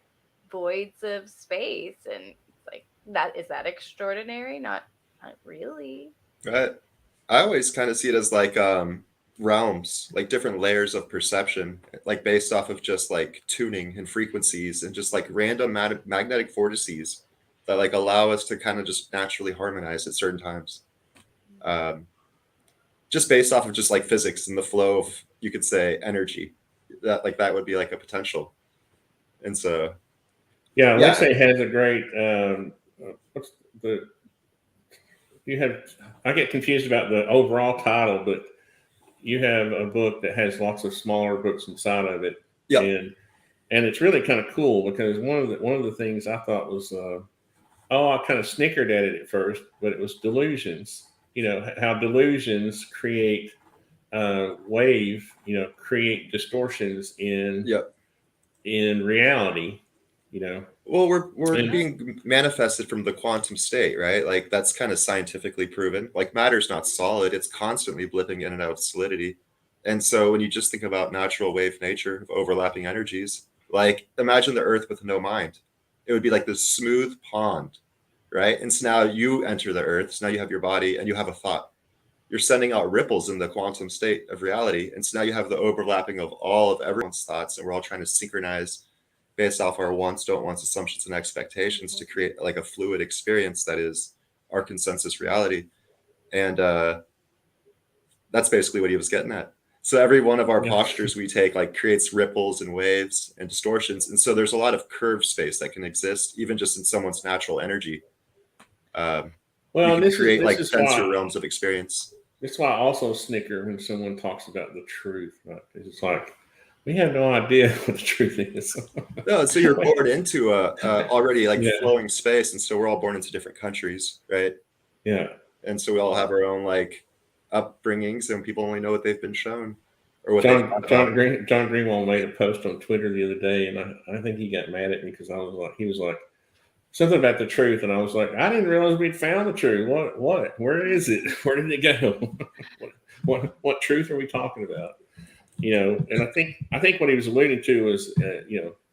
voids of space, and it's like, that is that extraordinary? Not really. Right. I always kind of see it as like realms, like different layers of perception, like based off of just like tuning and frequencies and just like random magnetic vortices that like allow us to kind of just naturally harmonize at certain times. Just based off of just like physics and the flow of, you could say, energy. That would be like a potential. And so yeah, Alexei has a great what's I get confused about the overall title, but you have a book that has lots of smaller books inside of it. Yep. And it's really kind of cool because one of the things I thought was, I kind of snickered at it at first, but it was delusions. You know, how delusions create create distortions Yep. in reality. You know, Well, we're and being manifested from the quantum state, right? Like that's kind of scientifically proven. Like matter's not solid; it's constantly blipping in and out of solidity. And so when you just think about natural wave nature of overlapping energies, like imagine the Earth with no mind, it would be like this smooth pond, right? And so now you enter the Earth, so now you have your body and you have a thought. You're sending out ripples in the quantum state of reality, and so now you have the overlapping of all of everyone's thoughts, and we're all trying to synchronize based off our wants, don't wants, assumptions, and expectations to create like a fluid experience that is our consensus reality. And that's basically what he was getting at. So every one of our postures we take like creates ripples and waves and distortions. And so there's a lot of curved space that can exist even just in someone's natural energy. You can create like denser realms of experience. That's why I also snicker when someone talks about the truth, right? Because it's like, we have no idea what the truth is. No, so you're born into a already like flowing space, and so we're all born into different countries, right? Yeah. And so we all have our own like upbringings, and people only know what they've been shown or what John Greenwald made a post on Twitter the other day, and I think he got mad at me because he was like something about the truth, and I was like, I didn't realize we'd found the truth. What? Where is it? Where did it go? what truth are we talking about? You know, and I think what he was alluding to was,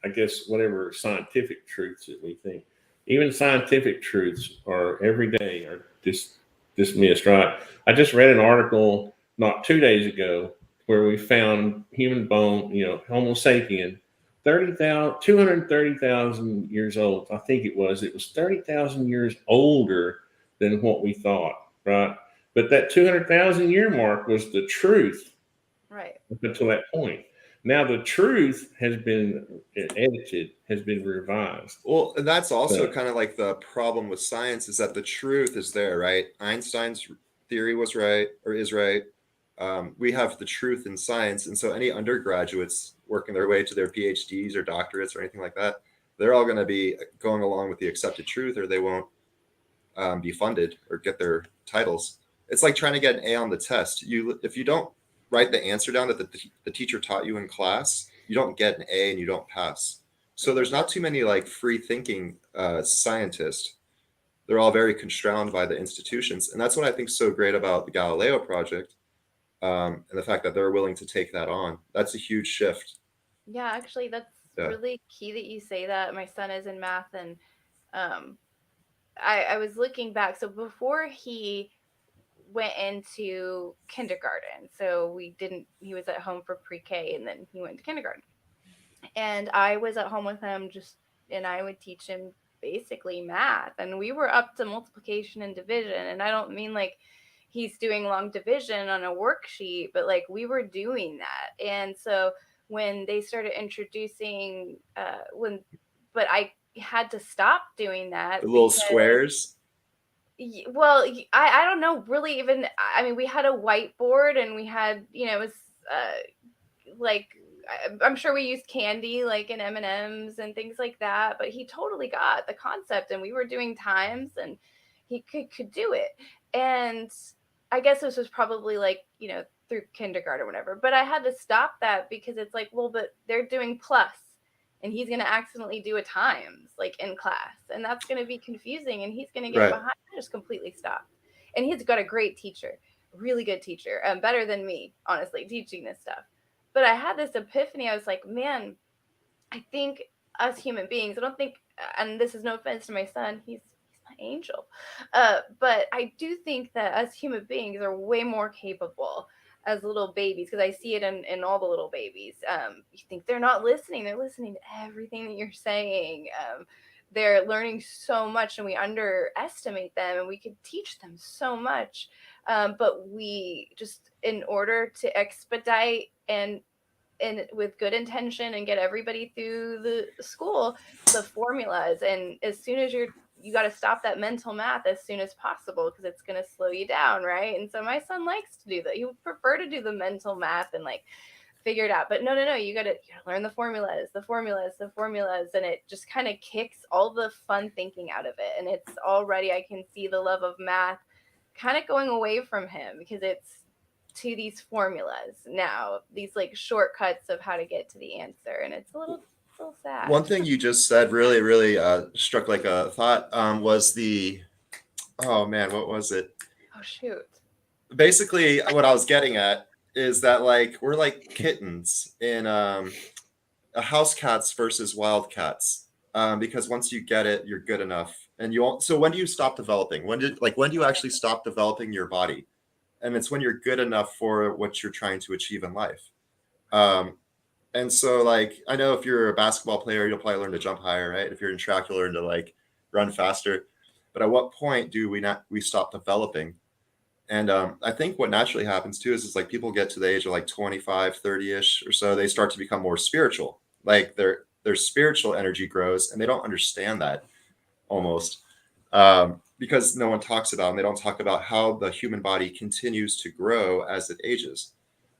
I guess whatever scientific truths that we think, even scientific truths are every day are dismissed, right? I just read an article not 2 days ago where we found human bone, Homo sapien, 230,000 years old. I think it was 30,000 years older than what we thought, right? But that 200,000 year mark was the truth. Right. Up until that point. Now the truth has been edited, has been revised. Well, and that's also kind of like the problem with science is that the truth is there, right? Einstein's theory was right or is right. We have the truth in science. And so any undergraduates working their way to their PhDs or doctorates or anything like that, they're all going to be going along with the accepted truth or they won't be funded or get their titles. It's like trying to get an A on the test. If you don't write the answer down that the teacher taught you in class, you don't get an A and you don't pass. So there's not too many like free thinking scientists. They're all very constrained by the institutions. And that's what I think is so great about the Galileo project and the fact that they're willing to take that on. That's a huge shift. Yeah, actually, that's really key that you say that. My son is in math, and I was looking back. So before he went into kindergarten, so he was at home for pre-K, and then he went to kindergarten. And I was at home with him and I would teach him basically math. And we were up to multiplication and division. And I don't mean like he's doing long division on a worksheet, but like we were doing that. And so when they started introducing, but I had to stop doing that. The little squares. Well, I don't know really even, I mean, we had a whiteboard and we had, it was like, I'm sure we used candy like in M&Ms and things like that, but he totally got the concept and we were doing times and he could do it. And I guess this was probably like, through kindergarten or whatever, but I had to stop that because it's like, well, but they're doing plus and he's going to accidentally do a times like in class and that's going to be confusing and he's going to get behind. I just completely stopped. And he's got a great teacher, really good teacher, better than me, honestly, teaching this stuff. But I had this epiphany. I was like, man, I think us human beings, I don't think, and this is no offense to my son, he's my angel. But I do think that us human beings are way more capable as little babies, because I see it in all the little babies. You think they're not listening. They're listening to everything that you're saying. They're learning so much and we underestimate them and we could teach them so much. But we just, in order to expedite and with good intention and get everybody through the school, the formulas. And as soon as you're you got to stop that mental math as soon as possible because it's going to slow you down, right? And so my son likes to do that. He would prefer to do the mental math and like figure it out. But no, you gotta learn the formulas, and it just kind of kicks all the fun thinking out of it. And it's already, I can see the love of math kind of going away from him because it's to these formulas now, these like shortcuts of how to get to the answer, and it's a little sad. One thing you just said really, really struck like a thought was oh man, what was it? Oh shoot. Basically, what I was getting at is that like we're like kittens in a house cats versus wild cats. Because once you get it, you're good enough, and you won't. So when do you stop developing? When do you actually stop developing your body? And it's when you're good enough for what you're trying to achieve in life. And so, like, I know if you're a basketball player, you'll probably learn to jump higher, right? If you're in track, you'll learn to like run faster. But at what point do we stop developing? And I think what naturally happens too is like people get to the age of like 25, 30-ish or so, they start to become more spiritual. Like their spiritual energy grows, and they don't understand that almost because no one talks about, and they don't talk about how the human body continues to grow as it ages.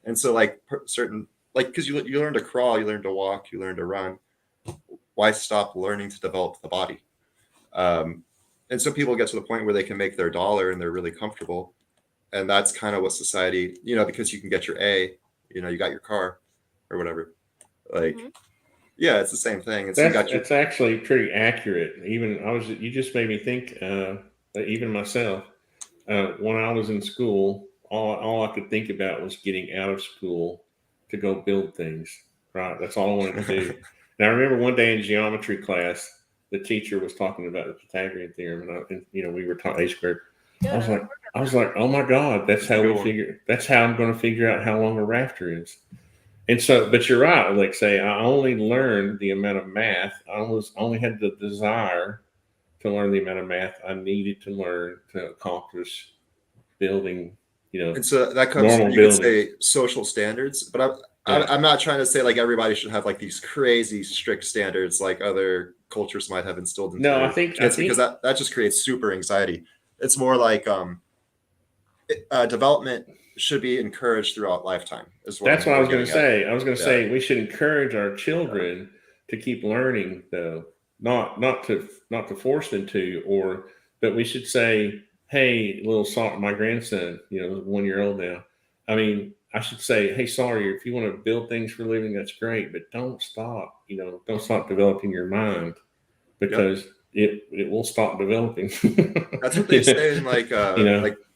And so like certain, like, because you learn to crawl, you learn to walk, you learn to run. Why stop learning to develop the body? And so people get to the point where they can make their dollar and they're really comfortable. And that's kind of what society, because you can get your A, you got your car or whatever. Like, yeah, it's the same thing. And so It's actually pretty accurate. You just made me think, even myself, when I was in school, all I could think about was getting out of school to go build things, right? That's all I wanted to do. And I remember one day in geometry class, the teacher was talking about the Pythagorean theorem, and we were taught A squared. I was like, oh my God, that's how I'm going to figure out how long a rafter is. And so, but you're right, Alexei, I only learned the amount of math. I only had the desire to learn the amount of math I needed to learn to accomplish building, And so that comes, you could say, social standards, but I'm not trying to say like everybody should have like these crazy strict standards like other cultures might have instilled into I think because that just creates super anxiety. It's more like development should be encouraged throughout lifetime. That's what I was going to say. I was going to say we should encourage our children to keep learning, though, not to force them to, but we should say, hey, little Sawyer, my grandson, 1 year old now. I mean, I should say, hey, Sawyer, if you want to build things for a living, that's great, but don't stop. Don't stop developing your mind because it will stop developing. That's what they say in like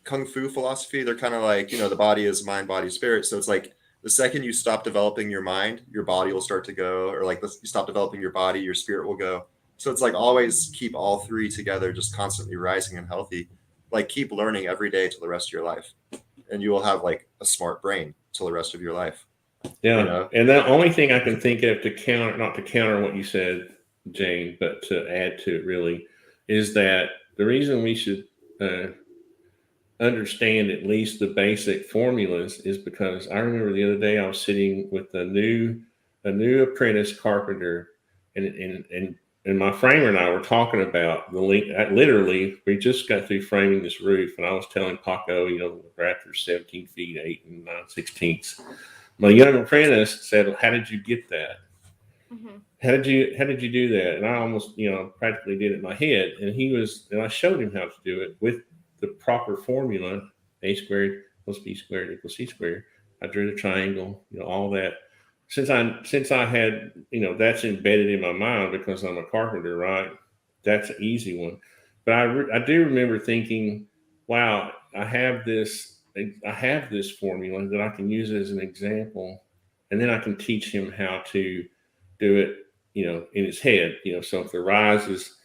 Kung Fu philosophy. They're kind of like, the body is mind, body, spirit. So it's like the second you stop developing your mind, your body will start to go, or like you stop developing your body, your spirit will go. So it's like always keep all three together, just constantly rising and healthy. Like keep learning every day till the rest of your life, and you will have like a smart brain till the rest of your life. Yeah. And the only thing I can think of not to counter what you said, Jane, but to add to it really, is that the reason we should understand at least the basic formulas is because I remember the other day I was sitting with a new apprentice carpenter, and my framer and I were talking about the link. Literally, we just got through framing this roof, and I was telling Paco, the rafter's 17 feet 8 9/16. My young apprentice said, "How did you get that? Mm-hmm. How did you do that?" And I almost, practically did it in my head. And I showed him how to do it with the proper formula: A squared plus B squared equals C squared. I drew the triangle, all that. Since I had, that's embedded in my mind because I'm a carpenter, right? That's an easy one. But I do remember thinking, wow, I have this formula that I can use as an example, and then I can teach him how to do it, in his head. So if the rise is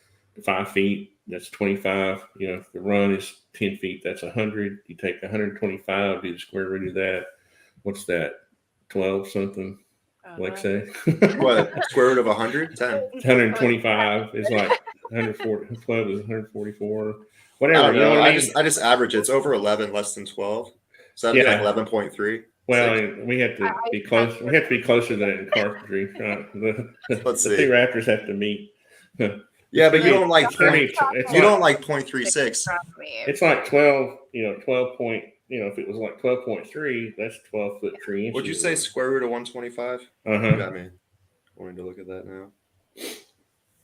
5 feet, that's 25. If the run is 10 feet, that's 100. You take 125, do the square root of that. What's that? 12 something. Alexei? What? Square root of 100? 10. 125 is like 140. 12 is 144. Whatever. I don't know. What I mean? I just average it. It's over 11, less than 12. So that'd be like 11.3. Well, we have to be close. We have to be closer than that in carpentry. Right? The two rafters have to meet. Yeah, Yeah, but you don't like it's you like, don't like 0.36. it's like 12, 12 point, if it was like 12.3, that's 12 foot 3 inches. Would you say square root of 125? Uh-huh. You got me wanting to look at that now.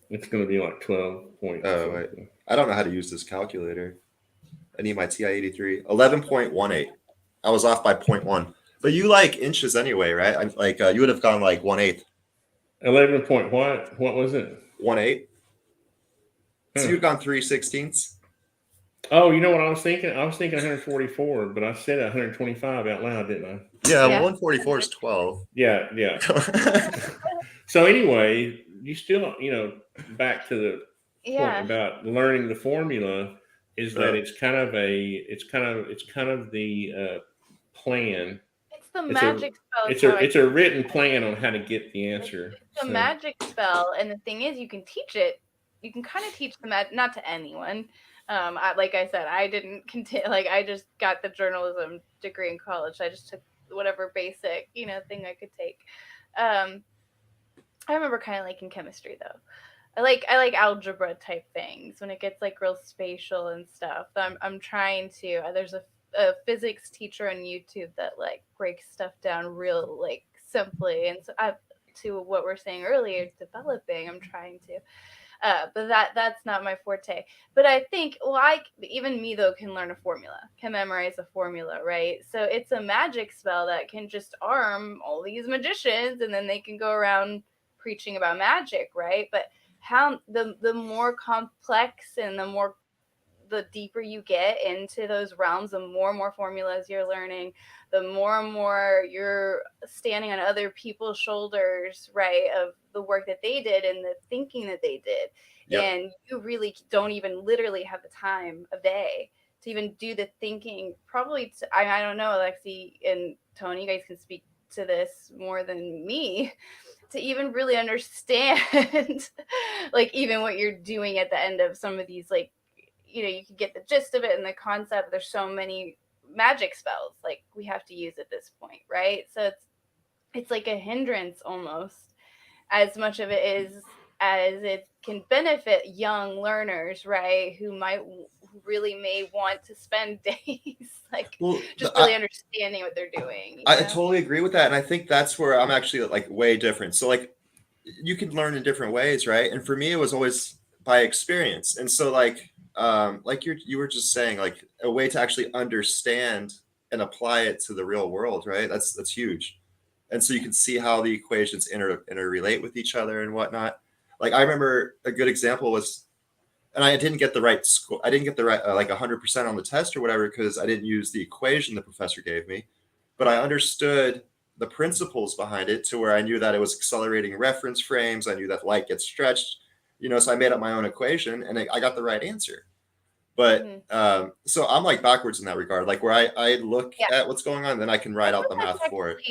It's going to be like 12 point. Oh, wait. I don't know how to use this calculator. I need my TI-83. 11.18. I was off by 0.1. But you like inches anyway, right? I'm like you would have gone like 1/8. 11 point what? What was it? 1/8. So Huh. you've gone 3/16. Oh, you know what I was thinking? I was thinking 144, but I said 125 out loud, didn't I? Yeah, well, 144 is 12. Yeah. So anyway, you still, back to the point about learning the formula is that it's kind of the plan. It's the magic spell. It's a written plan on how to get the answer. It's a magic spell, and the thing is, you can teach it. You can kind of teach the magic, not to anyone. Like I said, I didn't continue. Like I just got the journalism degree in college. I just took whatever basic, thing I could take. I remember kind of liking chemistry though. I like algebra type things when it gets like real spatial and stuff. I'm trying to. There's a physics teacher on YouTube that like breaks stuff down real like simply, and so to what we're saying earlier, developing. I'm trying to. But that's not my forte. But I think, even me though can learn a formula, can memorize a formula, right? So it's a magic spell that can just arm all these magicians, and then they can go around preaching about magic, right? But how the more complex and the deeper you get into those realms, the more and more formulas you're learning, the more and more you're standing on other people's shoulders, right, of the work that they did and the thinking that they did. Yep. And you really don't even literally have the time of day to even do the thinking. Probably, I don't know, Alexei and Tony, you guys can speak to this more than me, to even really understand, like, even what you're doing at the end of some of these, like, you can get the gist of it and the concept. There's so many magic spells like we have to use at this point, right? So it's like a hindrance almost, as much of it is as it can benefit young learners, right? Who really may want to spend days really understanding what they're doing. I totally agree with that, and I think that's where I'm actually like way different. So like you can learn in different ways, right? And for me, it was always by experience, and so like you were just saying, like a way to actually understand and apply it to the real world, right? That's huge. And so you can see how the equations interrelate with each other and whatnot. Like I remember a good example was, and I didn't get the right score. I didn't get the right like 100% on the test or whatever because I didn't use the equation the professor gave me, but I understood the principles behind it to where I knew that it was accelerating reference frames. I knew that light gets stretched, so I made up my own equation and I got the right answer. But so I'm like backwards in that regard, like where I look at what's going on, then I can write out the math for it.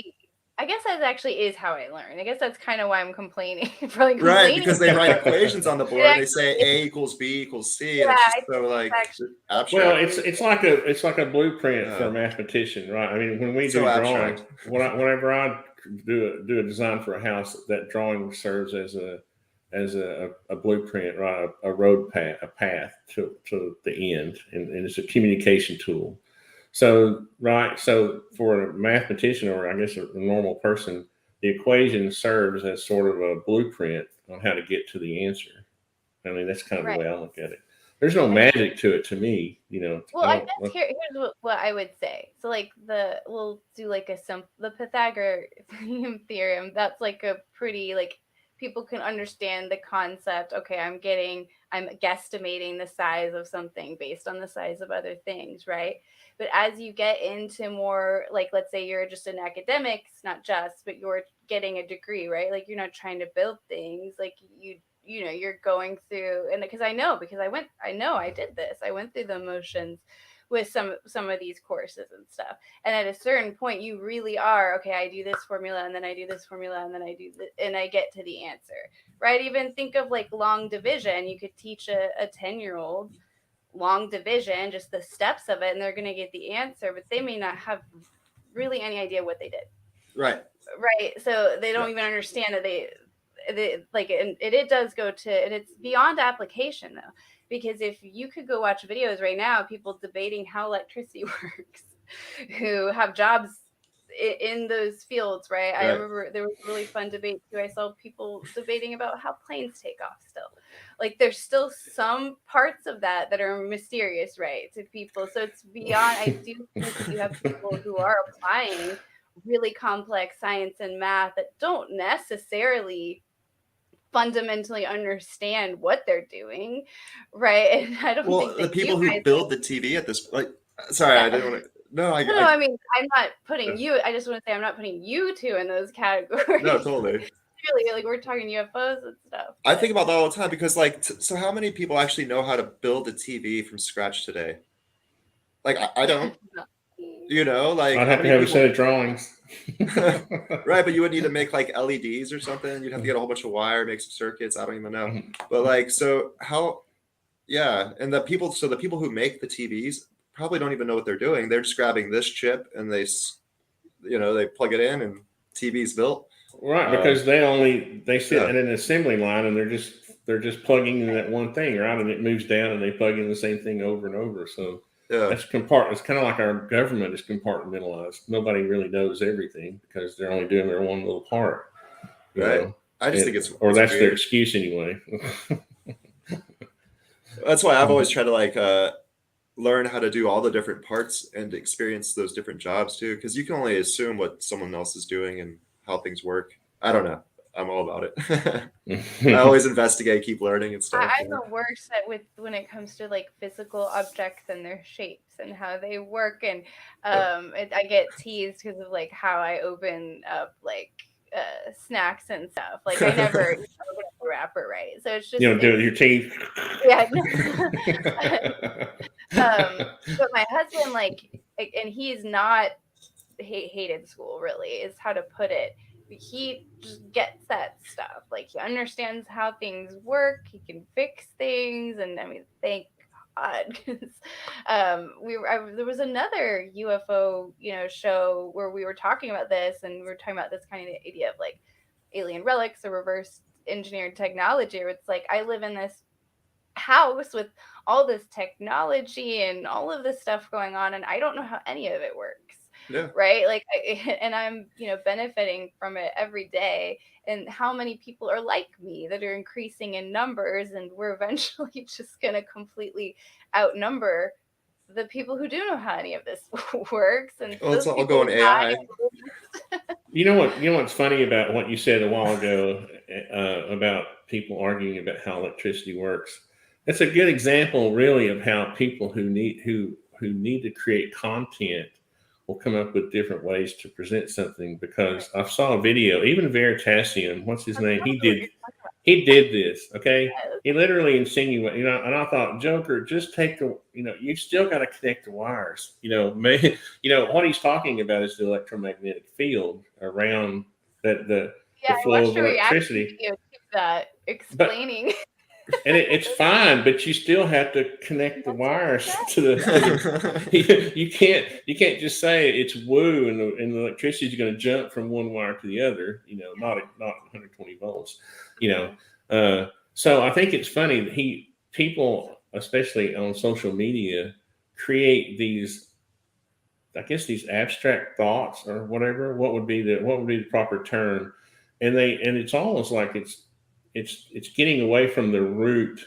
I guess that actually is how I learn. I guess that's kind of why I'm complaining. Right, because they write equations on the board. They say A equals B equals C, and it's just so like abstract. Well, it's like a blueprint for a mathematician, right? I mean, when we do drawing, whenever I do a design for a house, that drawing serves as a blueprint, right? A road path, a path to the end, and it's a communication tool. So for a mathematician, or I guess a normal person, the equation serves as sort of a blueprint on how to get to the answer. I mean, that's kind of the way I look at it. There's no magic to it to me, Well, I guess here's what I would say. So like we'll do like the Pythagorean theorem. That's like a pretty people can understand the concept. Okay, I'm guesstimating the size of something based on the size of other things, right? But as you get into more, like, let's say you're just an academics, not just, but you're getting a degree, right? Like you're not trying to build things, like you're going through, and because I did this. I went through the motions with some of these courses and stuff. And at a certain point, you really are, okay, I do this formula, and then I do this formula, and then I do this, and I get to the answer, right? Even think of like long division. You could teach a 10-year-old long division, just the steps of it, and they're going to get the answer, but they may not have really any idea what they did. Right. So they don't even understand that it does go to, and it's beyond application though, because if you could go watch videos right now, people debating how electricity works, who have jobs in those fields, right? I remember there was a really fun debate too. I saw people debating about how planes take off still. Like there's still some parts of that are mysterious, right, to people. So it's beyond, I do think that you have people who are applying really complex science and math that don't necessarily fundamentally understand what they're doing, right? And I don't think that the people who build the TV at this, like, sorry, I didn't want to. No, I mean, I'm not putting you. I just want to say I'm not putting you two in those categories. No, totally. Really, like we're talking UFOs and stuff. I think about that all the time because, like, so how many people actually know how to build a TV from scratch today? Like, I don't. You know, like I'd have to have a set of drawings. Right, but you would need to make like LEDs or something. You'd have to get a whole bunch of wire, make some circuits. I don't even know. But like, so how? Yeah, and the people who make the TVs probably don't even know what they're doing. They're just grabbing this chip and they plug it in and TV's built. Right, because they sit in an assembly line and they're just plugging in that one thing, right? And it moves down and they plug in the same thing over and over. So that's it's kind of like our government is compartmentalized. Nobody really knows everything because they're only doing their one little part. Right. I just think it's that's their excuse anyway. That's why I've always tried to like learn how to do all the different parts and experience those different jobs too, because you can only assume what someone else is doing and how things work. I don't know. I'm all about it. I always investigate, keep learning and stuff. I'm the worst at when it comes to like physical objects and their shapes and how they work, and I get teased because of like how I open up like snacks and stuff. Like I never open up a wrapper right, so it's just do it with your teeth. Yeah. But my husband, like, and he's not hated school. Really, is how to put it. He just gets that stuff. Like he understands how things work. He can fix things, and I mean, thank God, because there was another UFO show where we were talking about this, and we were talking about this kind of idea of like alien relics or reverse engineered technology. Where it's like I live in this house with all this technology and all of this stuff going on, and I don't know how any of it works. Yeah. Right. Like, and I'm, benefiting from it every day. And how many people are like me that are increasing in numbers, and we're eventually just going to completely outnumber the people who do know how any of this works. And it's all going AI. You know what's funny about what you said a while ago about people arguing about how electricity works? That's a good example, really, of how people who need to create content will come up with different ways to present something. Because I saw a video, even Veritasium, what's his name? He did this. Okay, he literally insinuated, and I thought, Joker, just take you still got to connect the wires. What he's talking about is the electromagnetic field around the flow of electricity. That explaining. And it's fine, but you still have to connect the wires to the. You can't just say it's woo and the electricity is going to jump from one wire to the other. Not 120 volts. So I think it's funny that people, especially on social media, create these. I guess these abstract thoughts or whatever. What would be the proper term? And it's almost like it's getting away from the root.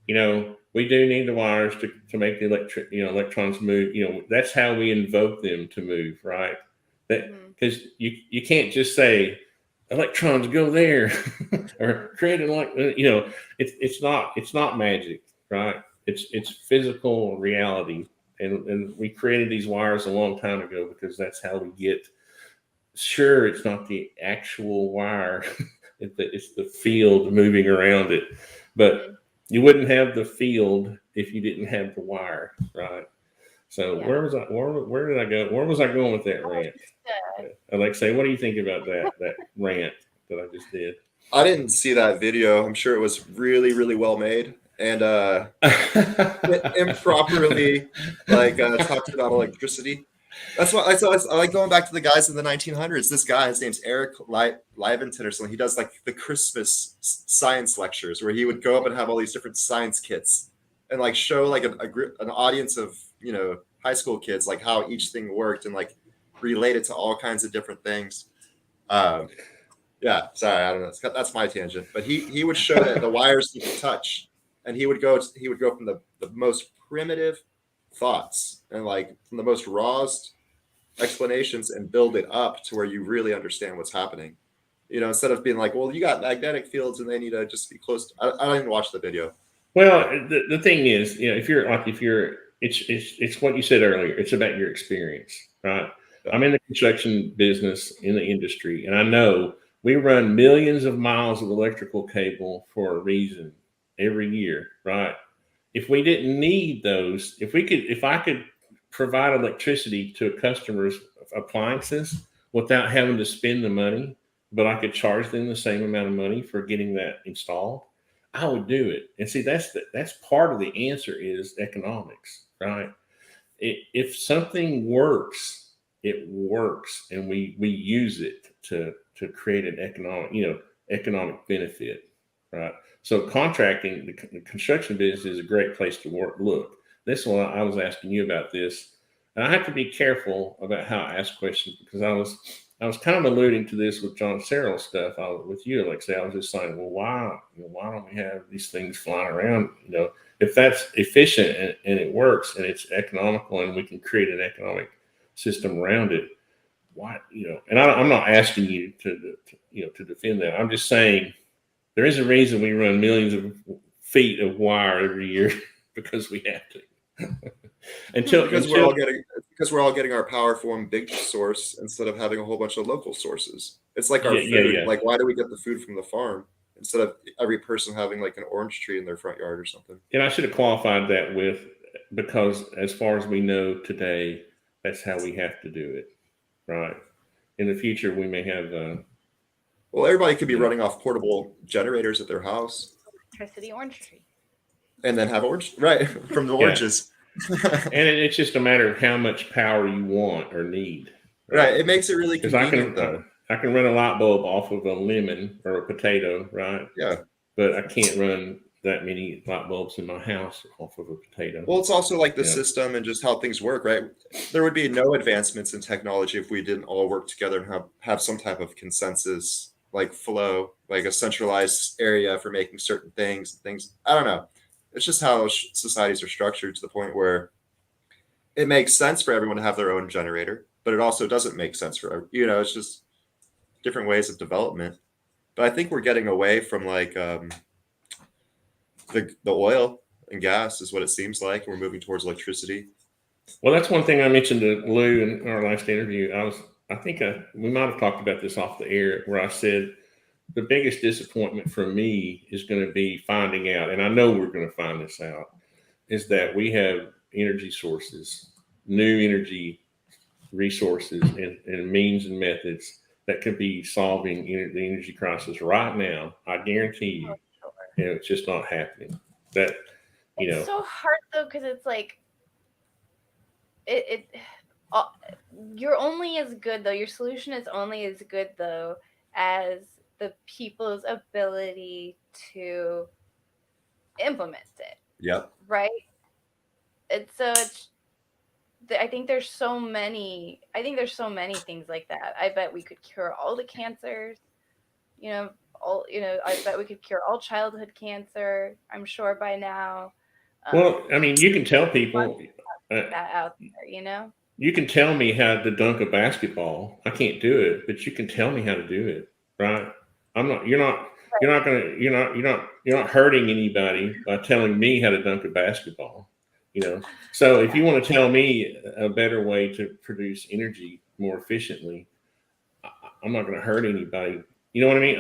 We do need the wires to make the electrons move. That's how we invoke them to move, right? That because you can't just say electrons go there or create it's not magic, right? It's physical reality, and we created these wires a long time ago because that's how we get. Sure, it's not the actual wire. It's the field moving around it, but you wouldn't have the field if you didn't have the wire, right? So where was I? Where did I go? Where was I going with that rant? Alexei, what do you think about that rant that I just did? I didn't see that video. I'm sure it was really, really well made and improperly talks about electricity. That's why I like going back to the guys in the 1900s. This guy, his name's Eric Liventon or something. He does like the Christmas science lectures where he would go up and have all these different science kits and like show like an audience of, you know, high school kids, like how each thing worked and like relate it to all kinds of different things. Yeah, sorry, I don't know. That's my tangent. But he would show that the wires you could touch, and he would go from the most primitive thoughts and like from the most rawest explanations and build it up to where you really understand what's happening. You know, instead of being like, well, you got magnetic fields and they need to just be close. I don't even watch the video. Well, the thing is, you know, if you're, it's what you said earlier. It's about your experience, right? I'm in the construction business, in the industry, and I know we run millions of miles of electrical cable for a reason every year, right? If we didn't need those, if I could provide electricity to a customer's appliances without having to spend the money, but I could charge them the same amount of money for getting that installed, I would do it. And see, that's part of the answer is economics, right? If something works, it works, and we use it to create an economic benefit, right? So contracting, the construction business is a great place to work. Look, this one, I was asking you about this, and I have to be careful about how I ask questions because I was kind of alluding to this with John Searle's stuff. With you, Alexei, I was just saying, well, why don't we have these things flying around? You know, if that's efficient and it works and it's economical and we can create an economic system around it, why, you know? And I'm not asking you to defend that. I'm just saying there is a reason we run millions of feet of wire every year because we have to. Because we're all getting our power from one big source instead of having a whole bunch of local sources. It's like our food. Yeah. Like, why do we get the food from the farm instead of every person having like an orange tree in their front yard or something? And I should have qualified that with, because as far as we know today, that's how we have to do it, right? In the future, we may have. Well, everybody could be running off portable generators at their house. Electricity orange tree. And then have orange, right, from the oranges. And it's just a matter of how much power you want or need. Right. It makes it really convenient, though. I can run a light bulb off of a lemon or a potato, right? Yeah. But I can't run that many light bulbs in my house off of a potato. Well, it's also like the system and just how things work, right? There would be no advancements in technology if we didn't all work together and have some type of consensus, like flow, like a centralized area for making certain things. I don't know. It's just how societies are structured to the point where it makes sense for everyone to have their own generator, but it also doesn't make sense for, it's just different ways of development. But I think we're getting away from like the oil and gas is what it seems like. We're moving towards electricity. Well, that's one thing I mentioned to Lou in our last interview. We might have talked about this off the air where I said, the biggest disappointment for me is going to be finding out, and I know we're going to find this out, is that we have energy sources, new energy resources and means and methods that could be solving the energy crisis right now. I guarantee you, and it's just not happening. It's so hard though, because it's like you're only as good though. Your solution is only as good though as the people's ability to implement it. Yep. Right. I think there's so many things like that. I bet we could cure all the cancers, I bet we could cure all childhood cancer. I'm sure by now. Well, I mean, you can tell people that out there, You can tell me how to dunk a basketball. I can't do it, but you can tell me how to do it, right? You're not hurting anybody by telling me how to dunk a basketball, So if you want to tell me a better way to produce energy more efficiently, I'm not going to hurt anybody. You know what I mean?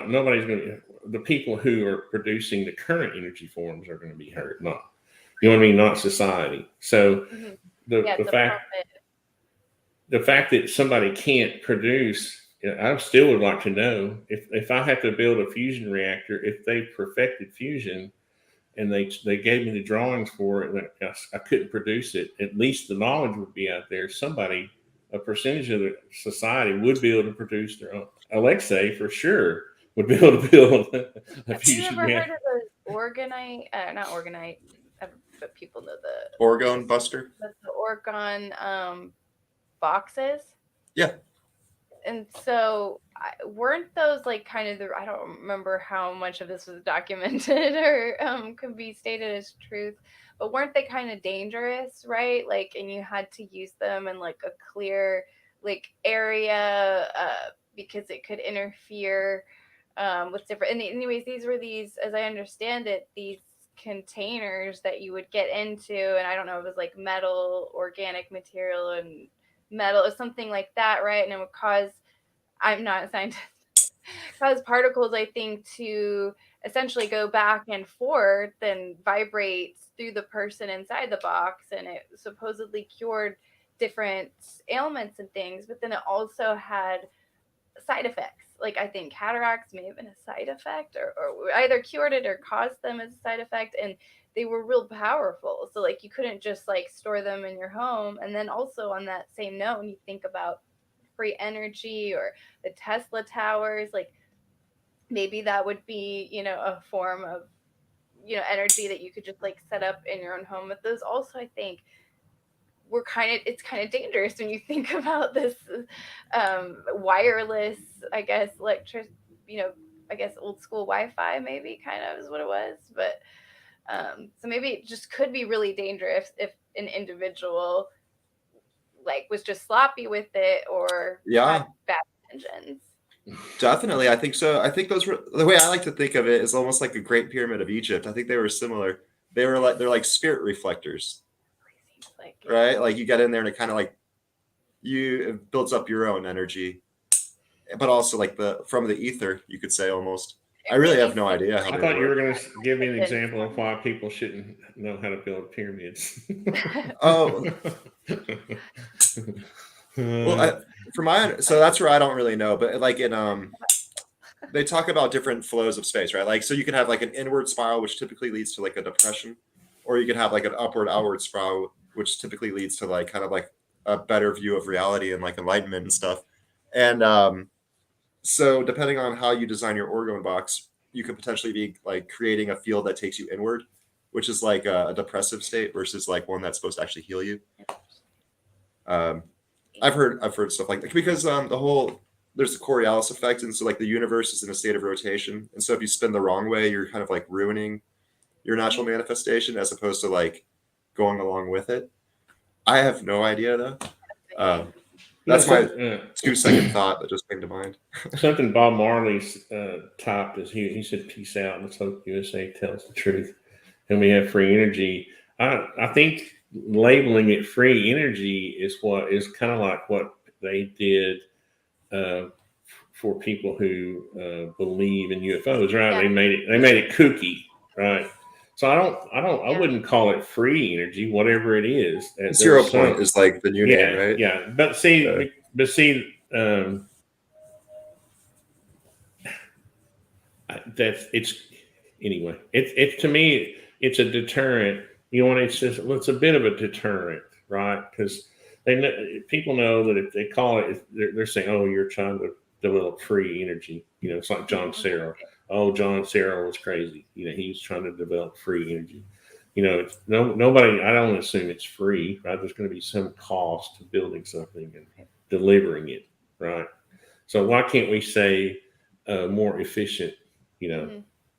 Nobody's going to, the people who are producing the current energy forms are going to be hurt, not society. So the fact that somebody can't produce, I still would like to know if I have to build a fusion reactor, if they perfected fusion, and they gave me the drawings for it, and I couldn't produce it. At least the knowledge would be out there. Somebody, a percentage of the society, would be able to produce their own. Alexei, for sure, would be able to build a Have you fusion ever reactor. heard of those organite? Not organite, but people know Orgone buster. the orgon boxes. Yeah. And so, weren't those like kind of the? I don't remember how much of this was documented or can be stated as truth, but weren't they kind of dangerous, right? Like, and you had to use them in like a clear like area because it could interfere with different. And anyways, these were as I understand it, these containers that you would get into, and I don't know if it was like metal, organic material, and metal or something like that, right? And it would cause, I'm not a scientist, cause particles, I think, to essentially go back and forth and vibrate through the person inside the box. And it supposedly cured different ailments and things, but then it also had side effects. Like, I think cataracts may have been a side effect, or either cured it or caused them as a side effect. And they were real powerful. So like you couldn't just like store them in your home. And then also on that same note, when you think about free energy or the Tesla towers, like maybe that would be, a form of, energy that you could just like set up in your own home. But those also, I think, it's kind of dangerous when you think about this wireless, I guess, I guess old school Wi-Fi maybe kind of is what it was. But so maybe it just could be really dangerous if an individual like was just sloppy with it or had bad intentions. Definitely, I think so. I think those were the way I like to think of it is almost like the Great Pyramid of Egypt. I think they were similar. They're like spirit reflectors, Like, right? Like you get in there and it kind of like it builds up your own energy, but also like from the ether, you could say almost. I really have no idea how I they thought you were work. going to give me an example of why people shouldn't know how to build pyramids. Oh, well, so that's where I don't really know, but like they talk about different flows of space, right? Like, so you can have like an inward spiral, which typically leads to like a depression, or you can have like an upward outward spiral, which typically leads to like kind of like a better view of reality and like enlightenment and stuff. And so depending on how you design your orgone box, you could potentially be like creating a field that takes you inward, which is like a depressive state versus like one that's supposed to actually heal you. I've heard stuff like that because there's the Coriolis effect, and so like the universe is in a state of rotation, and so if you spin the wrong way, you're kind of like ruining your natural manifestation as opposed to like going along with it. I have no idea though. That's my 2-second thought that just came to mind. Something Bob Marley's topped is he said, "Peace out. Let's hope USA tells the truth, and we have free energy." I think labeling it free energy is kind of like what they did for people who believe in UFOs, right? Yeah. They made it kooky, right? So I wouldn't call it free energy, whatever it is. 0 point is like the new name, right? Yeah, but see, that's it's anyway. It's to me, it's a deterrent. It's a bit of a deterrent, right? Because people know that if they call it, they're saying, "Oh, you're trying to develop free energy." It's like John Serra. Oh, John Serra was crazy. He's trying to develop free energy. Nobody. I don't assume it's free, right? There's going to be some cost to building something and delivering it, right? So why can't we say more efficient,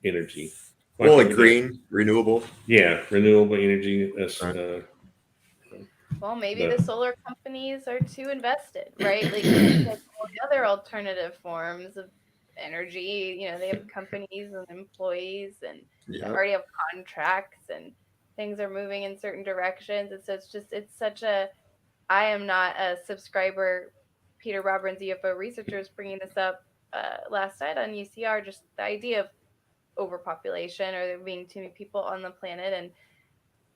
energy? Well, like green, renewable. Yeah, renewable energy. Well, maybe the solar companies are too invested, right? Like all the other alternative forms of energy, they have companies and employees and they already have contracts and things are moving in certain directions. And so it's such I am not a subscriber. Peter Robbins, UFO researcher, is bringing this up last night on UCR, just the idea of overpopulation or there being too many people on the planet. And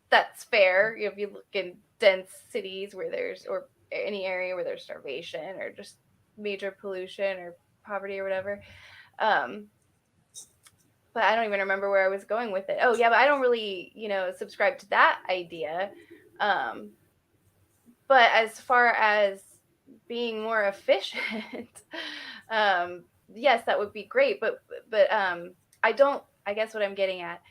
that's fair if you look in dense cities or any area where there's starvation or just major pollution or poverty or whatever. but I don't even remember where I was going with it. Oh yeah, but I don't really, subscribe to that idea. Um, but as far as being more efficient, yes, that would be great. But I don't. I guess what I'm getting at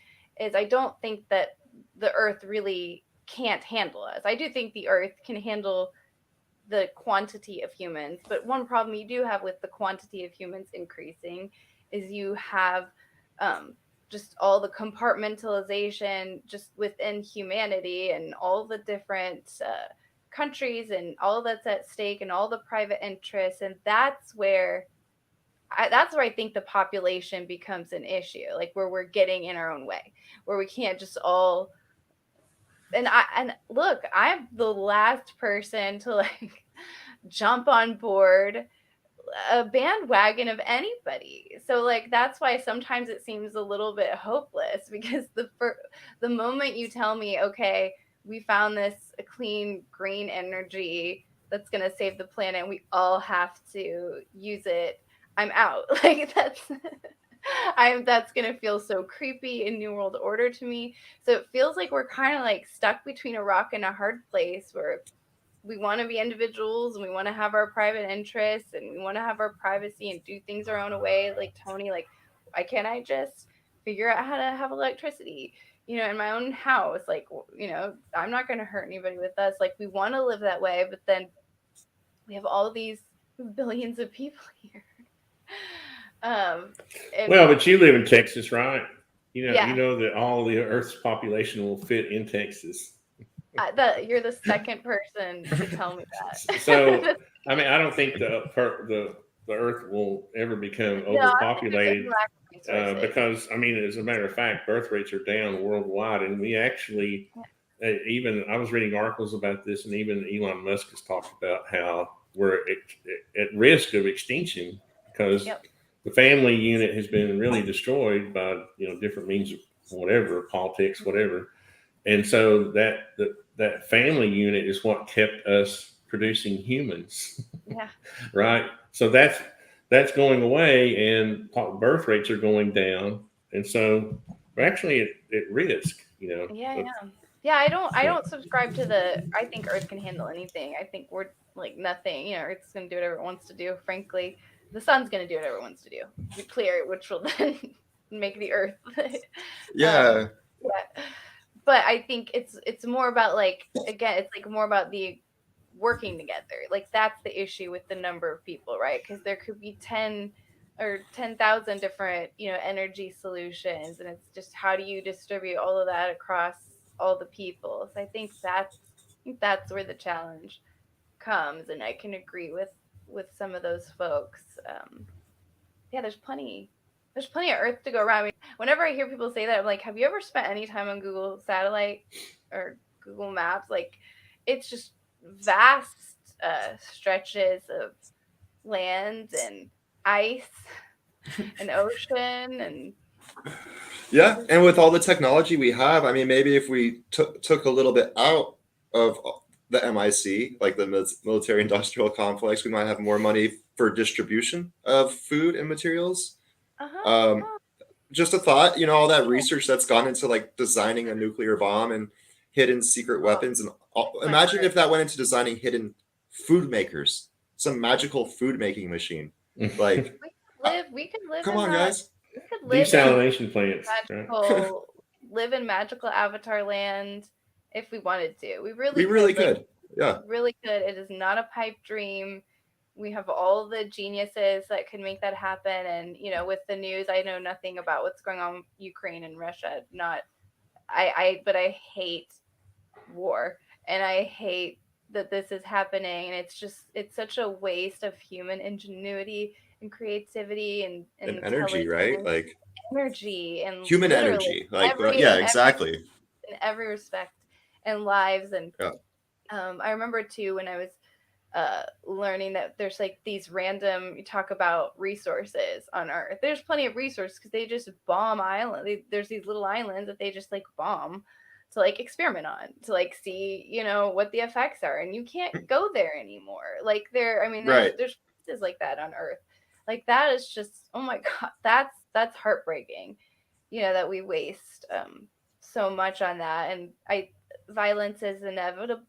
is I don't think that the Earth really can't handle us. I do think the Earth can handle the quantity of humans, but one problem you do have with the quantity of humans increasing is you have um, just all the compartmentalization just within humanity and all the different countries and all that's at stake and all the private interests, and that's where I think the population becomes an issue, like where we're getting in our own way, where we can't just all. And look, I'm the last person to like jump on board a bandwagon of anybody. So like that's why sometimes it seems a little bit hopeless, because the moment you tell me, okay, we found this clean green energy that's going to save the planet and we all have to use it, I'm out. Like that's going to feel so creepy in New World Order to me. So it feels like we're kind of like stuck between a rock and a hard place, where we want to be individuals and we want to have our private interests and we want to have our privacy and do things our own way. Like Tony, like, why can't I just figure out how to have electricity, in my own house? Like, I'm not going to hurt anybody with us. Like, we want to live that way, but then we have all these billions of people here. Well, but you live in Texas, right? Yeah. You know that all the Earth's population will fit in Texas. You're the second person to tell me that. So, I mean, I don't think the Earth will ever become overpopulated, because, I mean, as a matter of fact, birth rates are down worldwide, and we actually, even I was reading articles about this, and even Elon Musk has talked about how we're at risk of extinction because the family unit has been really destroyed by different means of whatever, politics, whatever. And so that family unit is what kept us producing humans. Yeah. Right. So that's going away, and birth rates are going down, and so we're actually at risk. Yeah. I don't subscribe to I think Earth can handle anything. I think we're like nothing. Earth's gonna do whatever it wants to do. Frankly, the sun's gonna do whatever it wants to do. Clear it, which will then make the Earth. Yeah. But I think it's more about it's like more about the working together. Like that's the issue with the number of people, right? Because there could be 10 or 10,000 different energy solutions, and it's just how do you distribute all of that across all the people. So I think that's where the challenge comes, and I can agree with some of those folks. Yeah, there's plenty of Earth to go around. I mean, whenever I hear people say that, I'm like, have you ever spent any time on Google Satellite or Google Maps? Like, it's just vast stretches of land and ice and ocean and Yeah, and with all the technology we have, I mean, maybe if we took a little bit out of the MIC, like the military industrial complex, we might have more money for distribution of food and materials. Just a thought, all that research that's gone into like designing a nuclear bomb and hidden secret weapons, and imagine if that went into designing hidden food makers, some magical food making machine. Like, we could live. Come in on, that. guys. We could live desalination plants. live in magical Avatar land if we wanted to. We really could. Yeah, really could. It is not a pipe dream. We have all the geniuses that could make that happen. And with the news, I know nothing about what's going on with Ukraine and Russia. But I hate war, and I hate that this is happening. And it's such a waste of human ingenuity and creativity and energy, right? Like energy and human energy. Like, exactly. In every respect, and lives. And I remember too when I was learning that there's like these random, you talk about resources on Earth. There's plenty of resources because they just bomb island. There's these little islands that they just like bomb to like experiment on, to like see what the effects are, and you can't go there anymore. Like there's places like that on Earth. Like that is just, oh my god, that's heartbreaking. that we waste so much on that. And violence is inevitable.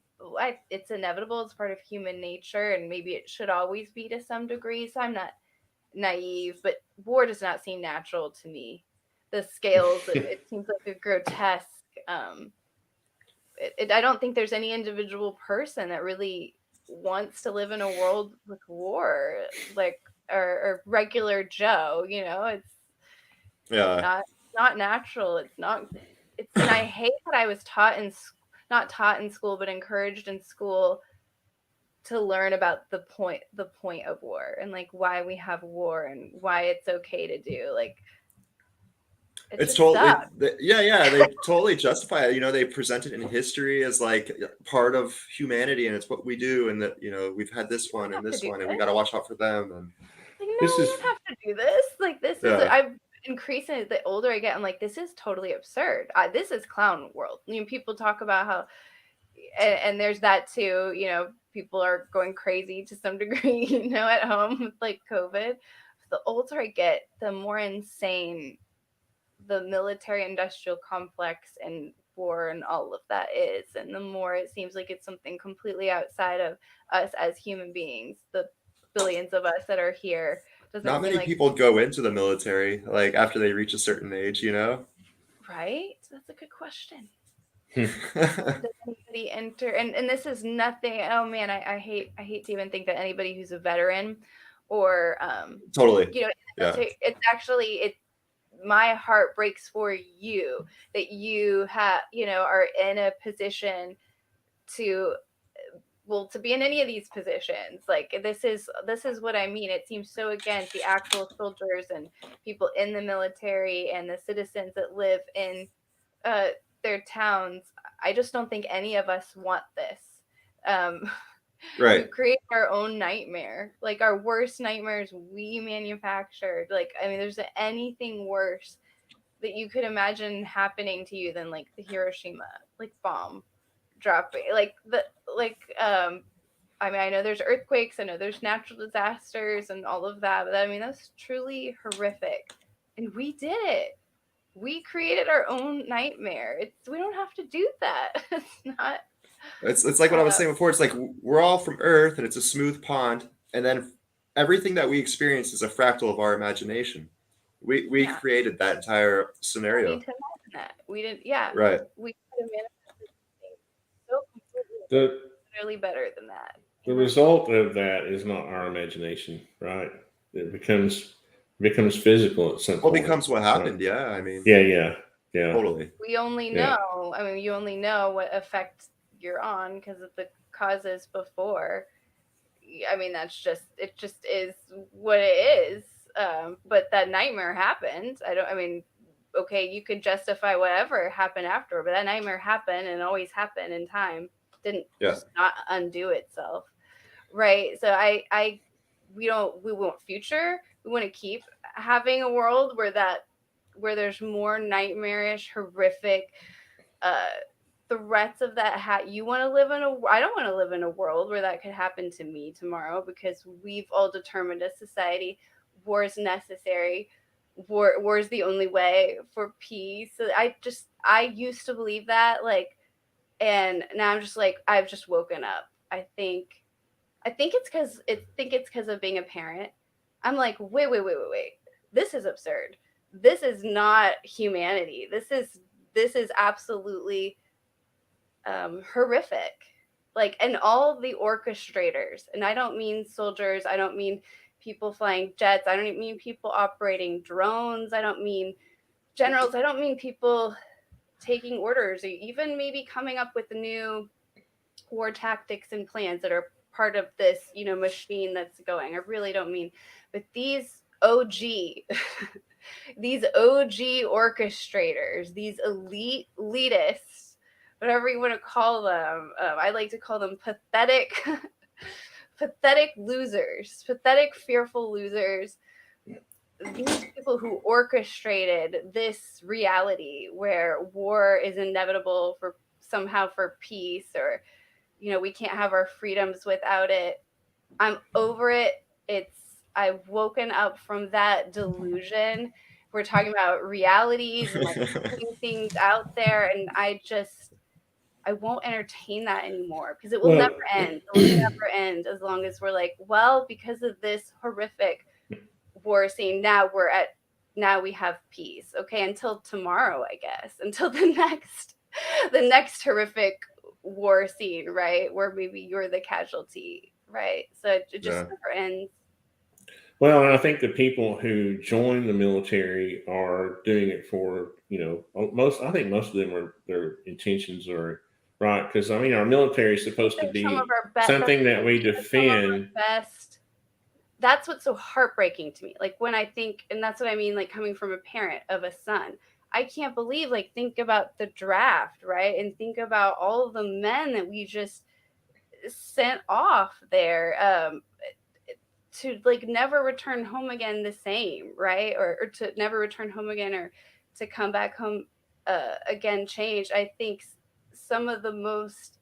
It's inevitable. It's part of human nature, and maybe it should always be to some degree. So I'm not naive, but war does not seem natural to me. The scales, it seems like a grotesque. I don't think there's any individual person that really wants to live in a world with war, like or regular Joe. It's Yeah. not natural. It's not. And I hate that I was not taught in school, but encouraged in school to learn about the point of war and like why we have war and why it's okay to do. Like it It's just totally, sucks. yeah, they totally justify it. They present it in history as like part of humanity, and it's what we do, and that we've had this one and Have to this do one, and we this. got to watch out for them. And Like, no, This we is don't have to do this. Like, this is, Yeah. I'm increasing the older I get. I'm like, this is totally absurd. This is clown world. People talk about how, and there's that too, people are going crazy to some degree, at home with like COVID. The older I get, the more insane the military industrial complex and war and all of that is. And the more it seems like it's something completely outside of us as human beings, the billions of us that are here. Doesn't Not seem many like, people go into the military like after they reach a certain age. right? That's a good question. Hmm. Does anybody enter? And this is nothing. Oh man, I hate to even think that anybody who's a veteran or Totally. in the Yeah. military, it's actually my heart breaks for you that you are in a position to be in any of these positions. Like this is what I mean. It seems so against the actual soldiers and people in the military and the citizens that live in their towns. I just don't think any of us want this. Right. We've created our own nightmare. Like our worst nightmares we manufactured. Like, I mean, there's anything worse that you could imagine happening to you than like the Hiroshima like bomb dropping. I mean, I know there's earthquakes, I know there's natural disasters and all of that, but I mean that's truly horrific. And we did it. We created our own nightmare. We don't have to do that. It's not It's like what I was saying before. It's like we're all from Earth, and it's a smooth pond, and then everything that we experience is a fractal of our imagination. We Yeah. created that entire We don't scenario. need to imagine that. We didn't. Yeah. Right. We could have manifested something so completely the literally better than that. the result of that is not our imagination, right? It becomes physical at some Well, point. becomes what right? happened. Yeah. I mean, Yeah. totally. We only Yeah. know, I mean, you only know what effect you're on because of the causes before. I mean, it just is what it is. But that nightmare happened. Okay, you could justify whatever happened after, but that nightmare happened and always happened in time. Didn't Yeah. just not undo itself. Right. So we want future. We want to keep having a world where there's more nightmarish, horrific threats of that. You want to live in I don't want to live in a world where that could happen to me tomorrow, because we've all determined as society war is necessary. War is the only way for peace. So I used to believe that, like, and now I'm just like, I've just woken up. I think it's because of being a parent. I'm like, wait. This is absurd. This is not humanity. This is absolutely horrific. Like, and all the orchestrators, and I don't mean soldiers, I don't mean people flying jets, I don't mean people operating drones, I don't mean generals, I don't mean people taking orders, or even maybe coming up with new war tactics and plans that are part of this, machine that's going. I really don't mean, but these OG, these OG orchestrators, these elitists, whatever you want to call them. I like to call them pathetic, pathetic losers, pathetic, fearful losers. These people who orchestrated this reality where war is inevitable for peace, or we can't have our freedoms without it. I'm over it. I've woken up from that delusion, we're talking about realities and like putting things out there, and I won't entertain that anymore because it will Well, never end. It will never end as long as we're like, well, because of this horrific war scene, now we have peace. Okay, until tomorrow, I guess. Until the next horrific war scene, right? Where maybe you're the casualty, right? So it just Yeah. never ends. well, and I think the people who join the military are doing it for, I think most of them are, their intentions are right. Because, I mean, our military is supposed to They're some of be our best. something that we Some of our defend. best. That's what's so heartbreaking to me. Like when I think, and that's what I mean, like coming from a parent of a son, I can't believe, like, think about the draft, right? And think about all of the men that we just sent off there to like never return home again the same, right? Or to never return home again, or to come back home again changed. I think some of the most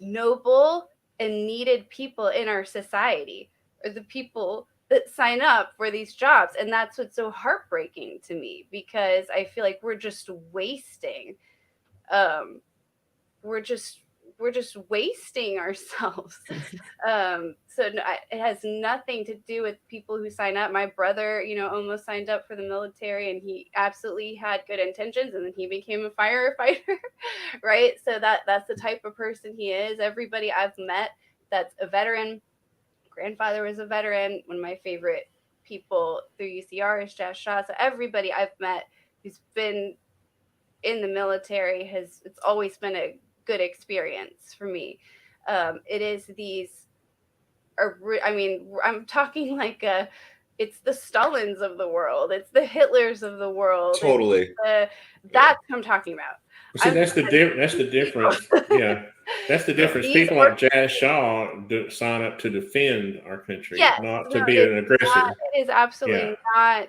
noble and needed people in our society are the people that sign up for these jobs. And that's what's so heartbreaking to me, because I feel like we're just wasting we're just wasting ourselves. It has nothing to do with people who sign up. My brother, almost signed up for the military, and he absolutely had good intentions, and then he became a firefighter. Right? So that's the type of person he is. Everybody I've met that's a veteran, grandfather was a veteran. One of my favorite people through UCR is Jazz Shaw. So everybody I've met who's been in the military it's always been a good experience for me. It is these, I'm talking like it's the Stalins of the world, it's the Hitlers of the world. Totally. That's what I'm talking about. See, that's the difference. Yeah, that's the difference. These People like Jazz Shaw sign up to defend our country, Yes, not no, to be an aggressor. it is absolutely Yeah. not.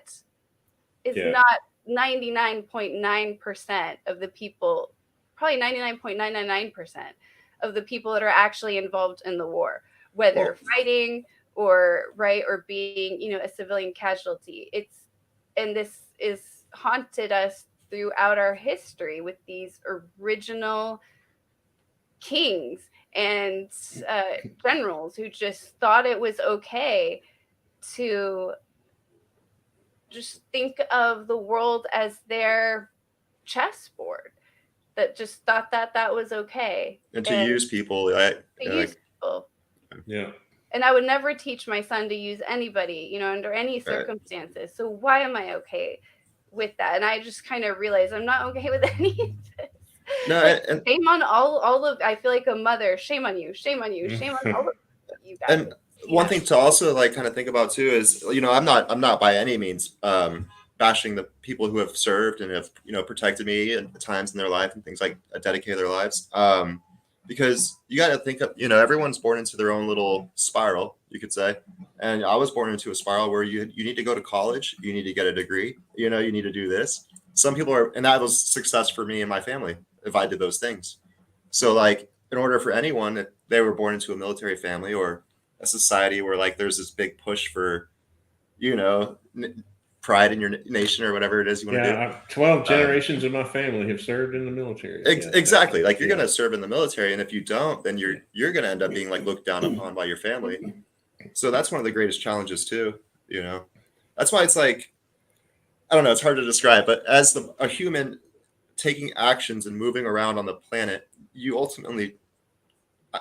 It's Yeah. not 99.9% of the people, probably 99.999% of the people that are actually involved in the war, whether fighting or being, a civilian casualty. And this is haunted us throughout our history with these original kings and generals who just thought it was okay to just think of the world as their chessboard, that just thought that was okay. And to use people, Use people. Yeah. And I would never teach my son to use anybody, under any circumstances. So why am I okay with that? And I just kind of realized I'm not okay with any of this. No, shame on all of, I feel like a mother, shame on you, shame on you, shame on all of you guys. And one thing to also like kind of think about too is, I'm not by any means bashing the people who have served and have, protected me at times in their life and things, like dedicated their lives. Because you got to think of, everyone's born into their own little spiral, you could say. And I was born into a spiral where you need to go to college, you need to get a degree, you need to do this. Some people are, and that was success for me and my family if I did those things. So like, in order for anyone, if they were born into a military family or a society where like there's this big push for, pride in your nation or whatever it is you want to do. 12 generations of my family have served in the military. Exactly. Like you're going to serve in the military, and if you don't, then you're going to end up being like looked down upon by your family. So that's one of the greatest challenges too. That's why it's like, I don't know, it's hard to describe, but as a human taking actions and moving around on the planet, you ultimately,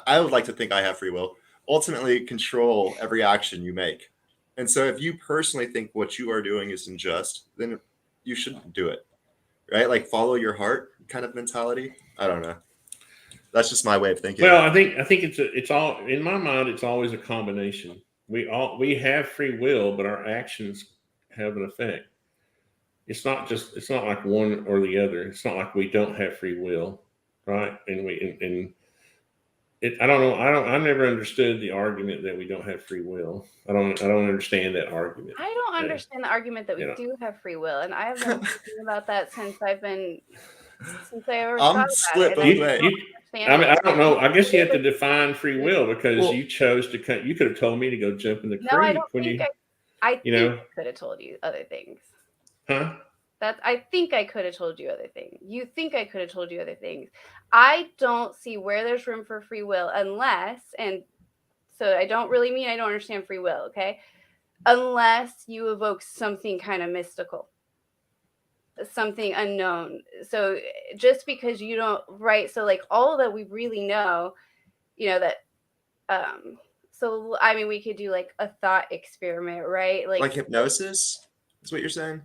I would like to think I have free will, ultimately control every action you make. And so if you personally think what you are doing is unjust, then you shouldn't do it, right? Like follow your heart kind of mentality. I don't know. That's just my way of thinking. Well, I think it's all, in my mind, it's always a combination. We have free will, but our actions have an effect. It's not like one or the other. It's not like we don't have free will, right? I don't know. I never understood the argument that we don't have free will. I don't understand that argument. I don't understand the argument that we do have free will, and I have been thinking about that since I ever thought about it. I don't know. I guess you have to define free will, because you chose to. You could have told me to go jump in the creek. I think I could have told you other things. Huh? I think I could have told you other things. You think I could have told you other things. I don't see where there's room for free will unless, and so I don't really mean I don't understand free will, okay? Unless you evoke something kind of mystical, something unknown. So just because you don't, right? So like all that we really know, that, so I mean, we could do like a thought experiment, right? Like hypnosis is what you're saying?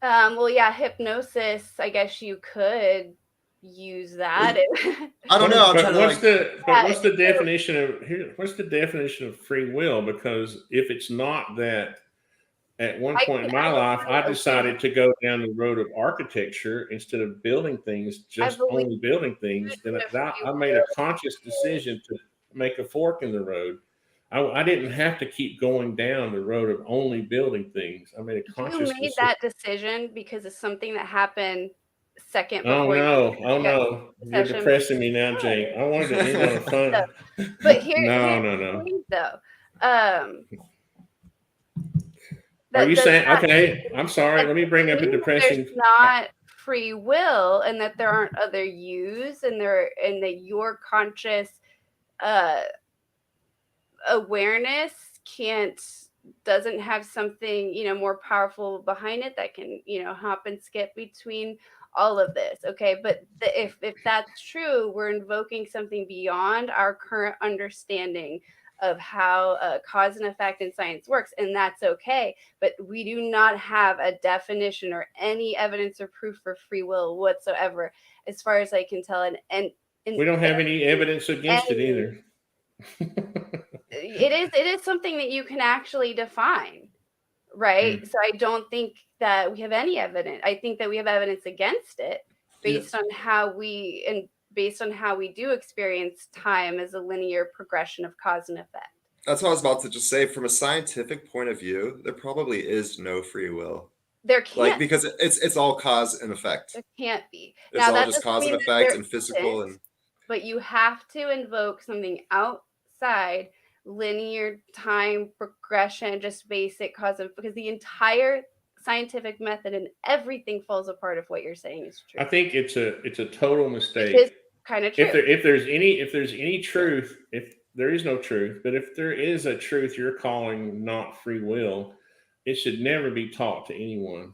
Well, yeah, hypnosis, I guess you could use that. I don't know. I'm trying to What's the definition of what's the definition of free will? Because if it's not that, at one point in my life, I decided to go down the road of architecture instead of building things, just only building things. Then I made a conscious decision to make a fork in the road. I didn't have to keep going down the road of only building things. I made a conscious You made decision. that decision because of something that happened second Oh before no! you Oh no! You're session. depressing me now, Jane. I wanted to end on a fun. But here's No. the point, though. Are you saying? Okay, I'm sorry. Let me bring up a depressing. There's not free will, and that there aren't other yous, and that your conscious awareness doesn't have something more powerful behind it that can hop and skip between all of this. Okay, but if that's true, we're invoking something beyond our current understanding of how cause and effect in science works, and that's okay. But we do not have a definition or any evidence or proof for free will whatsoever, as far as I can tell. And we don't have any evidence against it either. It is something that you can actually define, right? So I don't think that we have any evidence. I think that we have evidence against it based on how we do experience time as a linear progression of cause and effect. That's what I was about to just say. From a scientific point of view, there probably is no free will. There can't, because it's all cause and effect. There can't be. It's all just cause and effect and physical but you have to invoke something outside linear time progression, just basic cause of, because the entire scientific method and everything falls apart if what you're saying is true. I think it's a total mistake. It's kind of true. If there's any truth, if there is no truth, but if there is a truth you're calling not free will, it should never be taught to anyone,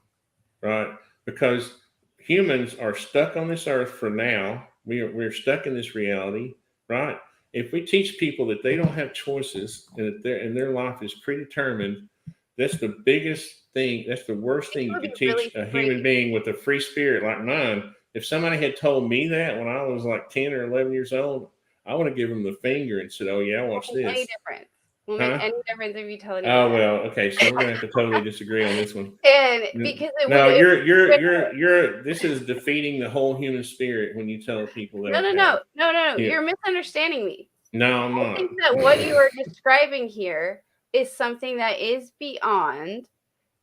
right? Because humans are stuck on this earth for now. We're stuck in this reality, right? If we teach people that they don't have choices and that their life is predetermined, that's the biggest thing. That's the worst thing you could teach a human being with a free spirit like mine. If somebody had told me that when I was like 10 or 11 years old, I would have given them the finger and said, "Oh yeah, watch this." Any difference? Won't make any difference if you tell anyone. Oh well, okay. So we're gonna have to totally disagree on this one. And because you're this is defeating the whole human spirit when you tell people that. No. You're misunderstanding me. No, I'm not. I think that what you are describing here is something that is beyond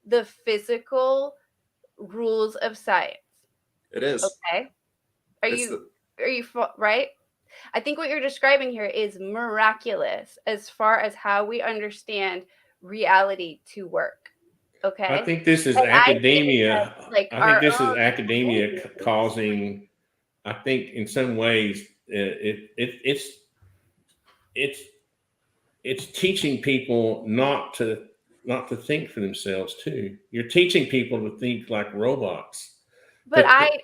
the physical rules of science. It is. Okay. Are you right? I think what you're describing here is miraculous as far as how we understand reality to work. Okay. I think this is academia. I think this is academia causing. I think in some ways it's teaching people not to think for themselves too. You're teaching people to think like robots. But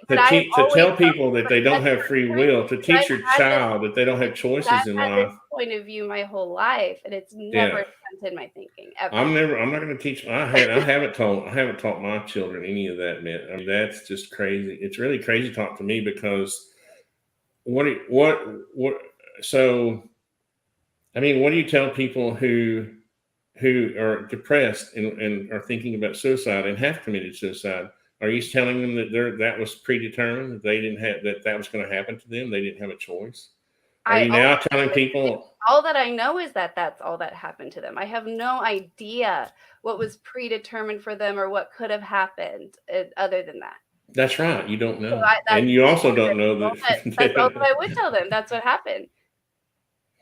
to tell people that they don't have free will, to teach your child that they don't have choices in life. This point of view my whole life, and it's never entered my thinking ever. I'm not going to teach. I haven't taught my children any of that, man. I mean, that's just crazy. It's really crazy to talk to me because so I mean, what do you tell people who are depressed and are thinking about suicide and have committed suicide? Are you telling them that that was predetermined, that they didn't have that was going to happen to them? They didn't have a choice. Are you now telling people? All that I know is that that's all that happened to them. I have no idea what was predetermined for them or what could have happened other than that. That's right. You don't know, and you also don't know that. That's all that I would tell them. That's what happened.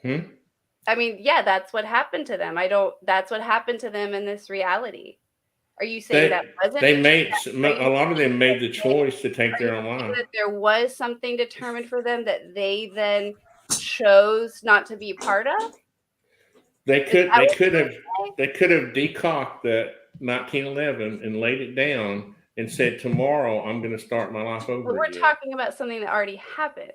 I mean, yeah, that's what happened to them. That's what happened to them in this reality. Are you saying that wasn't they the made choice? a lot of them made the choice to take Are their you own saying life. that there was something determined for them that they then chose not to be part of? They Is that what could you're have saying? decocked that 1911 and laid it down and said, tomorrow I'm going to start my life But over we're again. talking about something that already happened.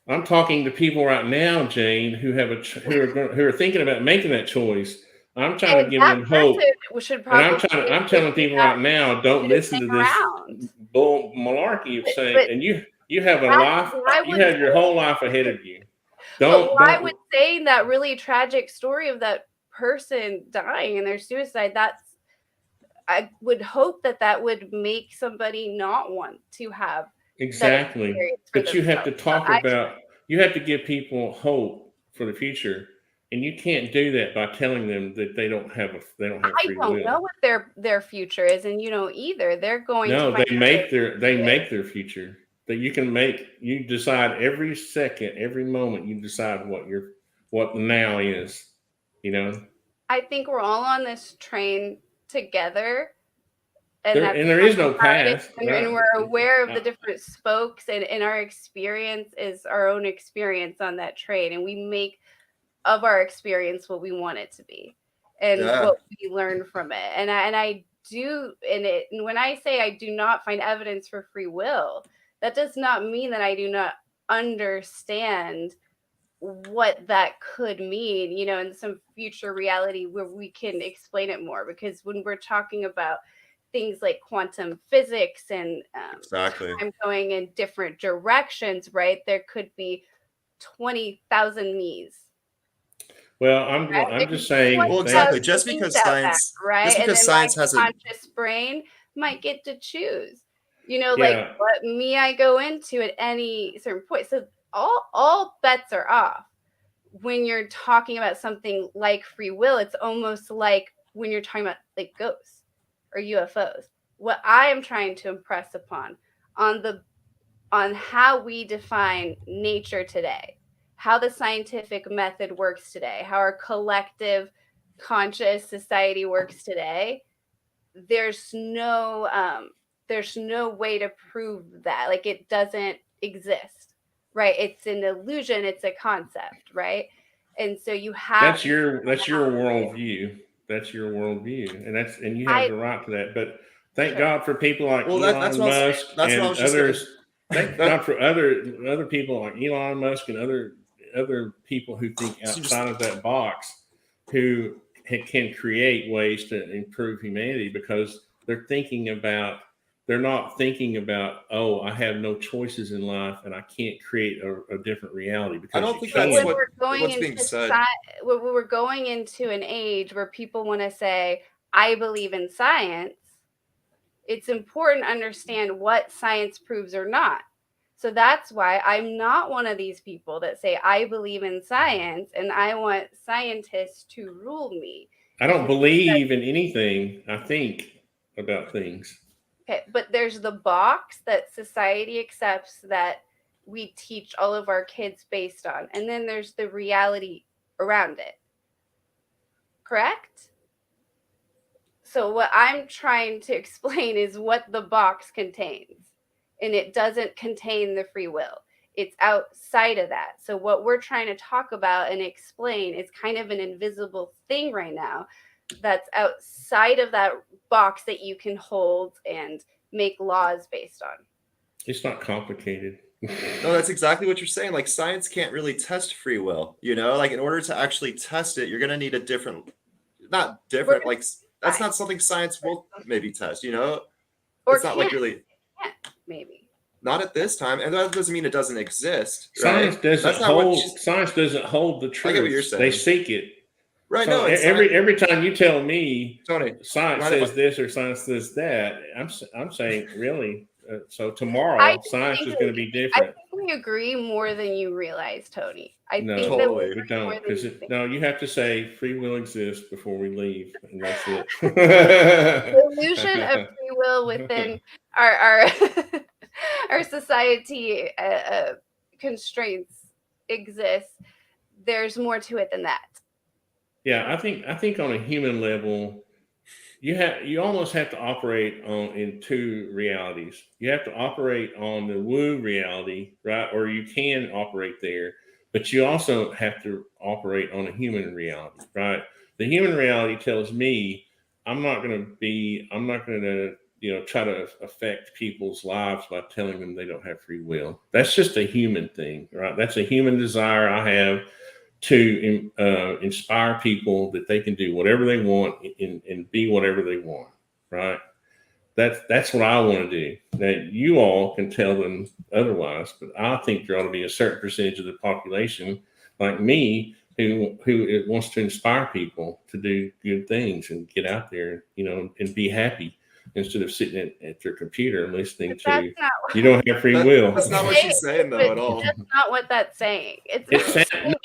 I'm talking to people right now, Jane, who have who are thinking about making that choice. I'm trying to And give that them hope, person should and I'm probably I'm telling people right now, don't should have listen to been this around. bull malarkey of saying. But And you have a why life, you would have your whole life ahead of you. but why Don't. would saying that really tragic story of that person dying in their suicide, I would hope that would make somebody not want to have that Exactly. experience for But you have to themselves. So talk about, you have to give people hope for the future. And you can't do that by telling them that they don't have I free don't know will. what their future is, and you don't either. They're going to No, find they out make their future. That you decide every second, every moment you decide what the now is, you know. I think we're all on this train together, and that's There kind is no of how it is, past, and right? we're aware of the different spokes, and our experience is our own experience on that train, and we make of our experience what we want it to be and Yeah. what we learn from it. And I do, and when I say I do not find evidence for free will, that does not mean that I do not understand what that could mean, in some future reality where we can explain it more. Because when we're talking about things like quantum physics and Exactly. time going in different directions, right? There could be 20,000 me's. Well, Right? I'm just saying. Well, exactly. Just because science And then my has a conscious brain might get to choose, like Yeah, what me I go into at any certain point. So all bets are off when you're talking about something like free will. It's almost like when you're talking about like ghosts or UFOs. What I am trying to impress upon on how we define nature today, how the scientific method works today, how our collective conscious society works today, there's no way to prove that. Like, it doesn't exist, right? It's an illusion, it's a concept, right? And so you have that's your worldview. That's your worldview, and you have I the right to that. But thank sure. God for people like well. Elon Musk That's what I and was just gonna. others. Thank That, God for other people like Elon Musk and other people who think outside of that box, who can create ways to improve humanity, because they're not thinking about, oh, I have no choices in life and I can't create a different reality, I because don't you think But that's can. when we're going what's into being said. when we're going into an age where people want to say, I believe in science, it's important to understand what science proves or not. So that's why I'm not one of these people that say I believe in science and I want scientists to rule me. I don't believe in anything. I think about things. Okay, but there's the box that society accepts that we teach all of our kids based on, and then there's the reality around it. Correct? So what I'm trying to explain is what the box contains, and it doesn't contain the free will. It's outside of that. So what we're trying to talk about and explain is kind of an invisible thing right now that's outside of that box that you can hold and make laws based on. It's not complicated. No, that's exactly what you're saying. Like, science can't really test free will. Like, in order to actually test it, you're gonna need a different, not different. Like, that's not something science will maybe test. Or It's not like really. can't, maybe. Not at this time, and that doesn't mean it doesn't exist, Science right? doesn't That's not what. science doesn't hold the I get what you're truth. They saying. seek it. Right? So No, it's every time you tell me Tony. science Mind if says this or science says that, I'm saying, really. So I tomorrow just science think is going to be I different. think we agree more than you realize, Tony. I No, think that Totally. we agree don't, more than because you think. no, you have to say free will exists before we leave, and that's it. The illusion of free will within our our society constraints exists. There's more to it than that. Yeah, I think on a human level, you almost have to operate in two realities. You have to operate on the woo reality, right? Or you can operate there, but you also have to operate on a human reality, right? The human reality tells me I'm not going to try to affect people's lives by telling them they don't have free will. That's just a human thing, right? That's a human desire I have to inspire people that they can do whatever they want and be whatever they want, right? That's what I want to do. Now, you all can tell them otherwise, but I think there ought to be a certain percentage of the population, like me, who wants to inspire people to do good things and get out there, and be happy instead of sitting at their computer and listening But that's to not you don't have free will. That's not what she's saying, though, at all. That's not what that's saying. It's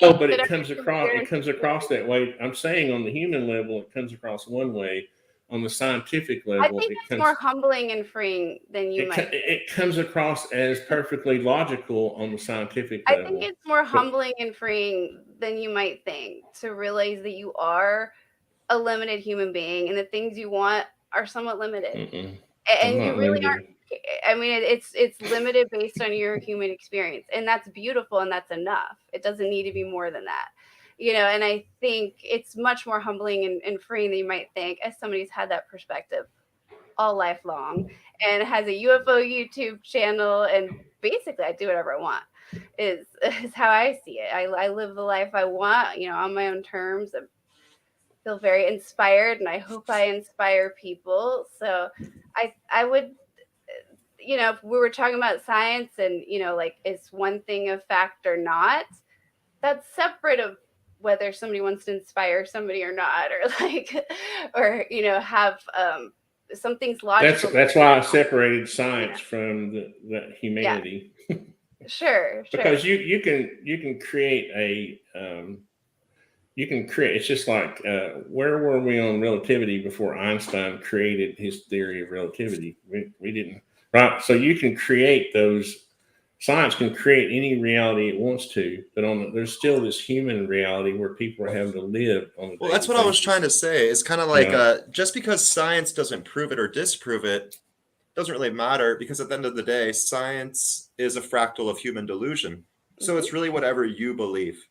No, but that it comes across. every It comes across that way. I'm saying on the human level, it comes across one way. On the scientific I level, think it it's comes. more humbling and freeing than you might. It comes across as perfectly logical on the scientific I level. think it's more humbling and freeing than you might think to realize that you are a limited human being and the things you want are somewhat limited. Mm-mm. And you really limited. aren't. I mean, it's limited based on your human experience, and that's beautiful, and that's enough. It doesn't need to be more than that, And I think it's much more humbling and freeing than you might think, as somebody who's had that perspective all life long and has a UFO YouTube channel, and basically I do whatever I want. Is how I see it. I live the life I want, on my own terms. I feel very inspired, and I hope I inspire people. So I would, if we were talking about science and, like, is one thing a fact or not, that's separate of whether somebody wants to inspire somebody or not, or have something's logical. That's why I separated science from the humanity. Yeah. Sure. Because you can create it's just like where were we on relativity before Einstein created his theory of relativity? We didn't, right? So you can create those. Science can create any reality it wants to, but there's still this human reality where people are having to live on. Well, that's what I was trying to say. It's kind of like just because science doesn't prove it or disprove it doesn't really matter, because at the end of the day, science is a fractal of human delusion. So it's really whatever you believe.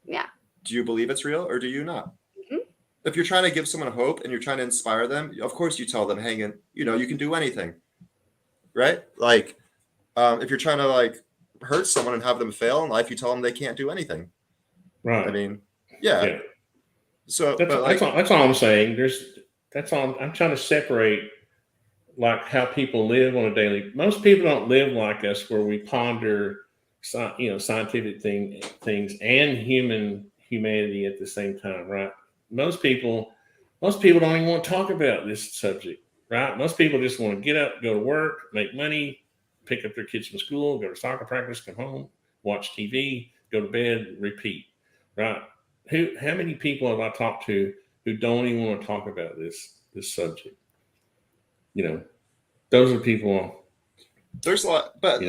Yeah. Do you believe it's real or do you not? Mm-hmm. If you're trying to give someone hope and you're trying to inspire them, of course you tell them, hang in, you can do anything, right? Like, if you're trying to hurt someone and have them fail in life, you tell them they can't do anything. Right. I mean, yeah. So that's all I'm saying. That's all I'm trying to separate, like how people live on a daily. Most people don't live like us, where we ponder, scientific things and humanity at the same time, right? Most people don't even want to talk about this subject, right? Most people just want to get up, go to work, make money, pick up their kids from school, go to soccer practice, come home, watch TV, go to bed, repeat, right? How many people have I talked to who don't even want to talk about this subject? Those are people. There's a lot, but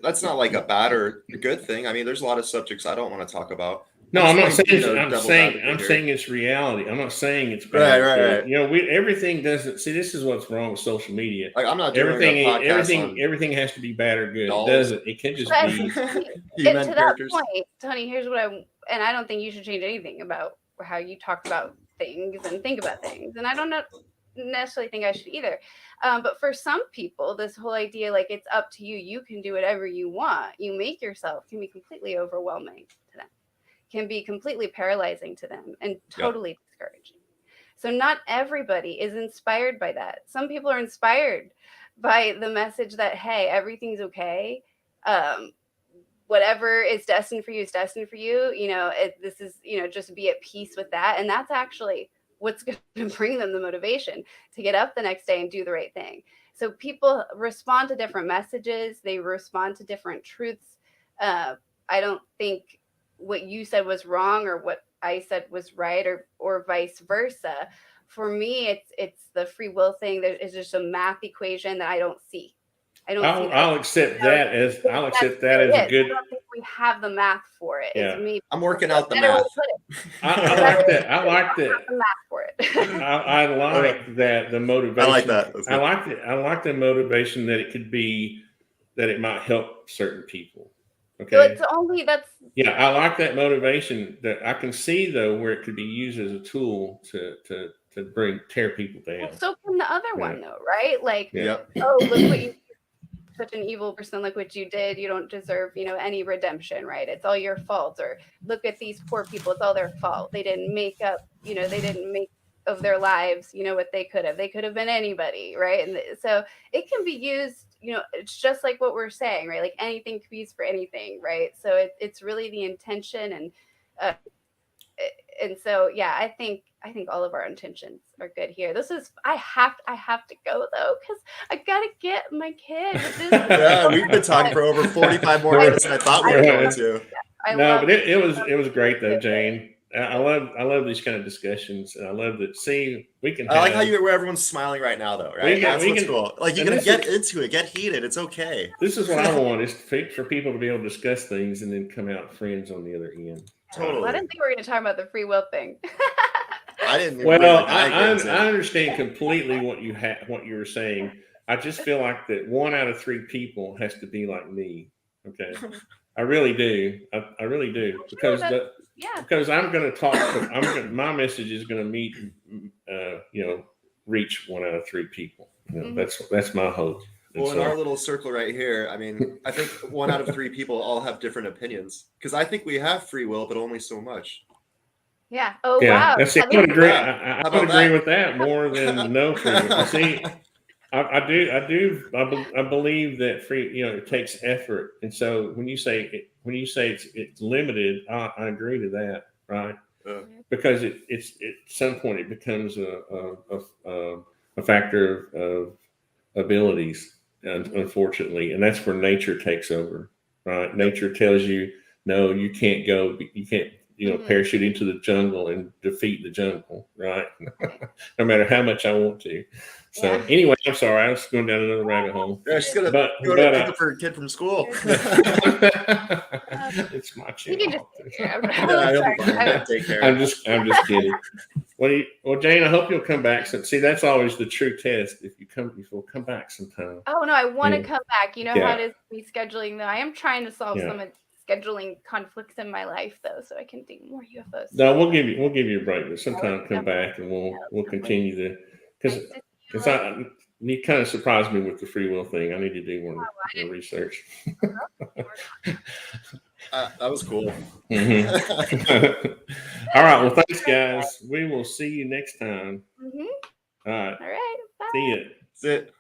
that's not like a bad or a good thing. I mean, there's a lot of subjects I don't want to talk about. No, I'm not saying. I'm saying it's reality. I'm not saying it's bad. Right. Everything doesn't. See, this is what's wrong with social media. Like, I'm not doing a podcast on everything has to be bad or good. dolls. It doesn't. It can just be. And to that point, Tony, here's what and I don't think you should change anything about how you talk about things and think about things. And I don't necessarily think I should either. But for some people, this whole idea, like, it's up to you, you can do whatever you want, you make yourself, can be completely overwhelming to them, can be completely paralyzing to them, and totally discouraging. So not everybody is inspired by that. Some people are inspired by the message that, hey, everything's okay. Whatever is destined for you is destined for you. This is, just be at peace with that. And that's actually what's going to bring them the motivation to get up the next day and do the right thing. So people respond to different messages. They respond to different truths. I don't think what you said was wrong or what I said was right, or vice versa. For me, it's the free will thing. There is just a math equation that I don't see. I'll accept that as a good. I don't think we have the math for it. Yeah. It's me. I'm working out the math. I like that. I like that. The math for it. I like that the motivation. I like that. That's I good. like it. I like the motivation that it could be that it might help certain people. Okay. So it's only that's Yeah, I like that motivation. That I can see though where it could be used as a tool to tear people down. well, so can the other one though, right? Like, Yep. oh, look what you such an evil person, look what you did, you don't deserve, any redemption, right? It's all your fault. Or look at these poor people, it's all their fault, they didn't make up, they didn't make of their lives what they could have been anybody, right? And so it can be used, it's just like what we're saying, right? Like anything can be used for anything, right? So it's really the intention. And so yeah, I think all of our intentions are good here. I have to go though, because I gotta get my kid. Yeah, we've been talking for over 45 more minutes than I thought we were going to. But it was great though, Jane. I love these kind of discussions, and I love that. See, we can. I like where everyone's smiling right now, though. Right? That's what's cool. Like you're gonna get into it, get heated. It's okay. This is what I want: is for people to be able to discuss things and then come out friends on the other end. Totally. Well, I didn't think we were going to talk about the free will thing. I didn't. Well, I understand completely what you were saying. I just feel like that 1 out of 3 people has to be like me. Okay, I really do. I really do, because because I'm going to talk. My message is going to meet, reach 1 out of 3 people. That's my hope. Well, in our little circle right here, I mean, I think 1 out of 3 people all have different opinions, because I think we have free will, but only so much. Yeah. Oh, wow. I would agree. I would agree with that more than no free will. See, I believe that free, it takes effort, and so when you say it's limited, I agree to that, right? Because it's at some point it becomes a factor of abilities, unfortunately, and that's where nature takes over, right? Nature tells you, no, you can't go, you can't, parachute into the jungle and defeat the jungle, right? No matter how much I want to. So anyway, I'm sorry, I was going down another rabbit hole. Yeah, she's gonna go to pick up her kid from school. It's my You can channel. Take care. I'm just kidding. Well, Jane, I hope you'll come back. See, that's always the true test. If you'll come back sometime. Oh no, I want to come back. You know how it is rescheduling though. I am trying to solve some scheduling conflicts in my life though, so I can do more UFOs. No, we'll give you a break, but sometime come back and we'll continue to, because you kind of surprised me with the free will thing. I need to do more research. That was cool. Mm-hmm. All right. Well, thanks, guys. We will see you next time. Mm-hmm. All right. All right. Bye. See ya. That's it.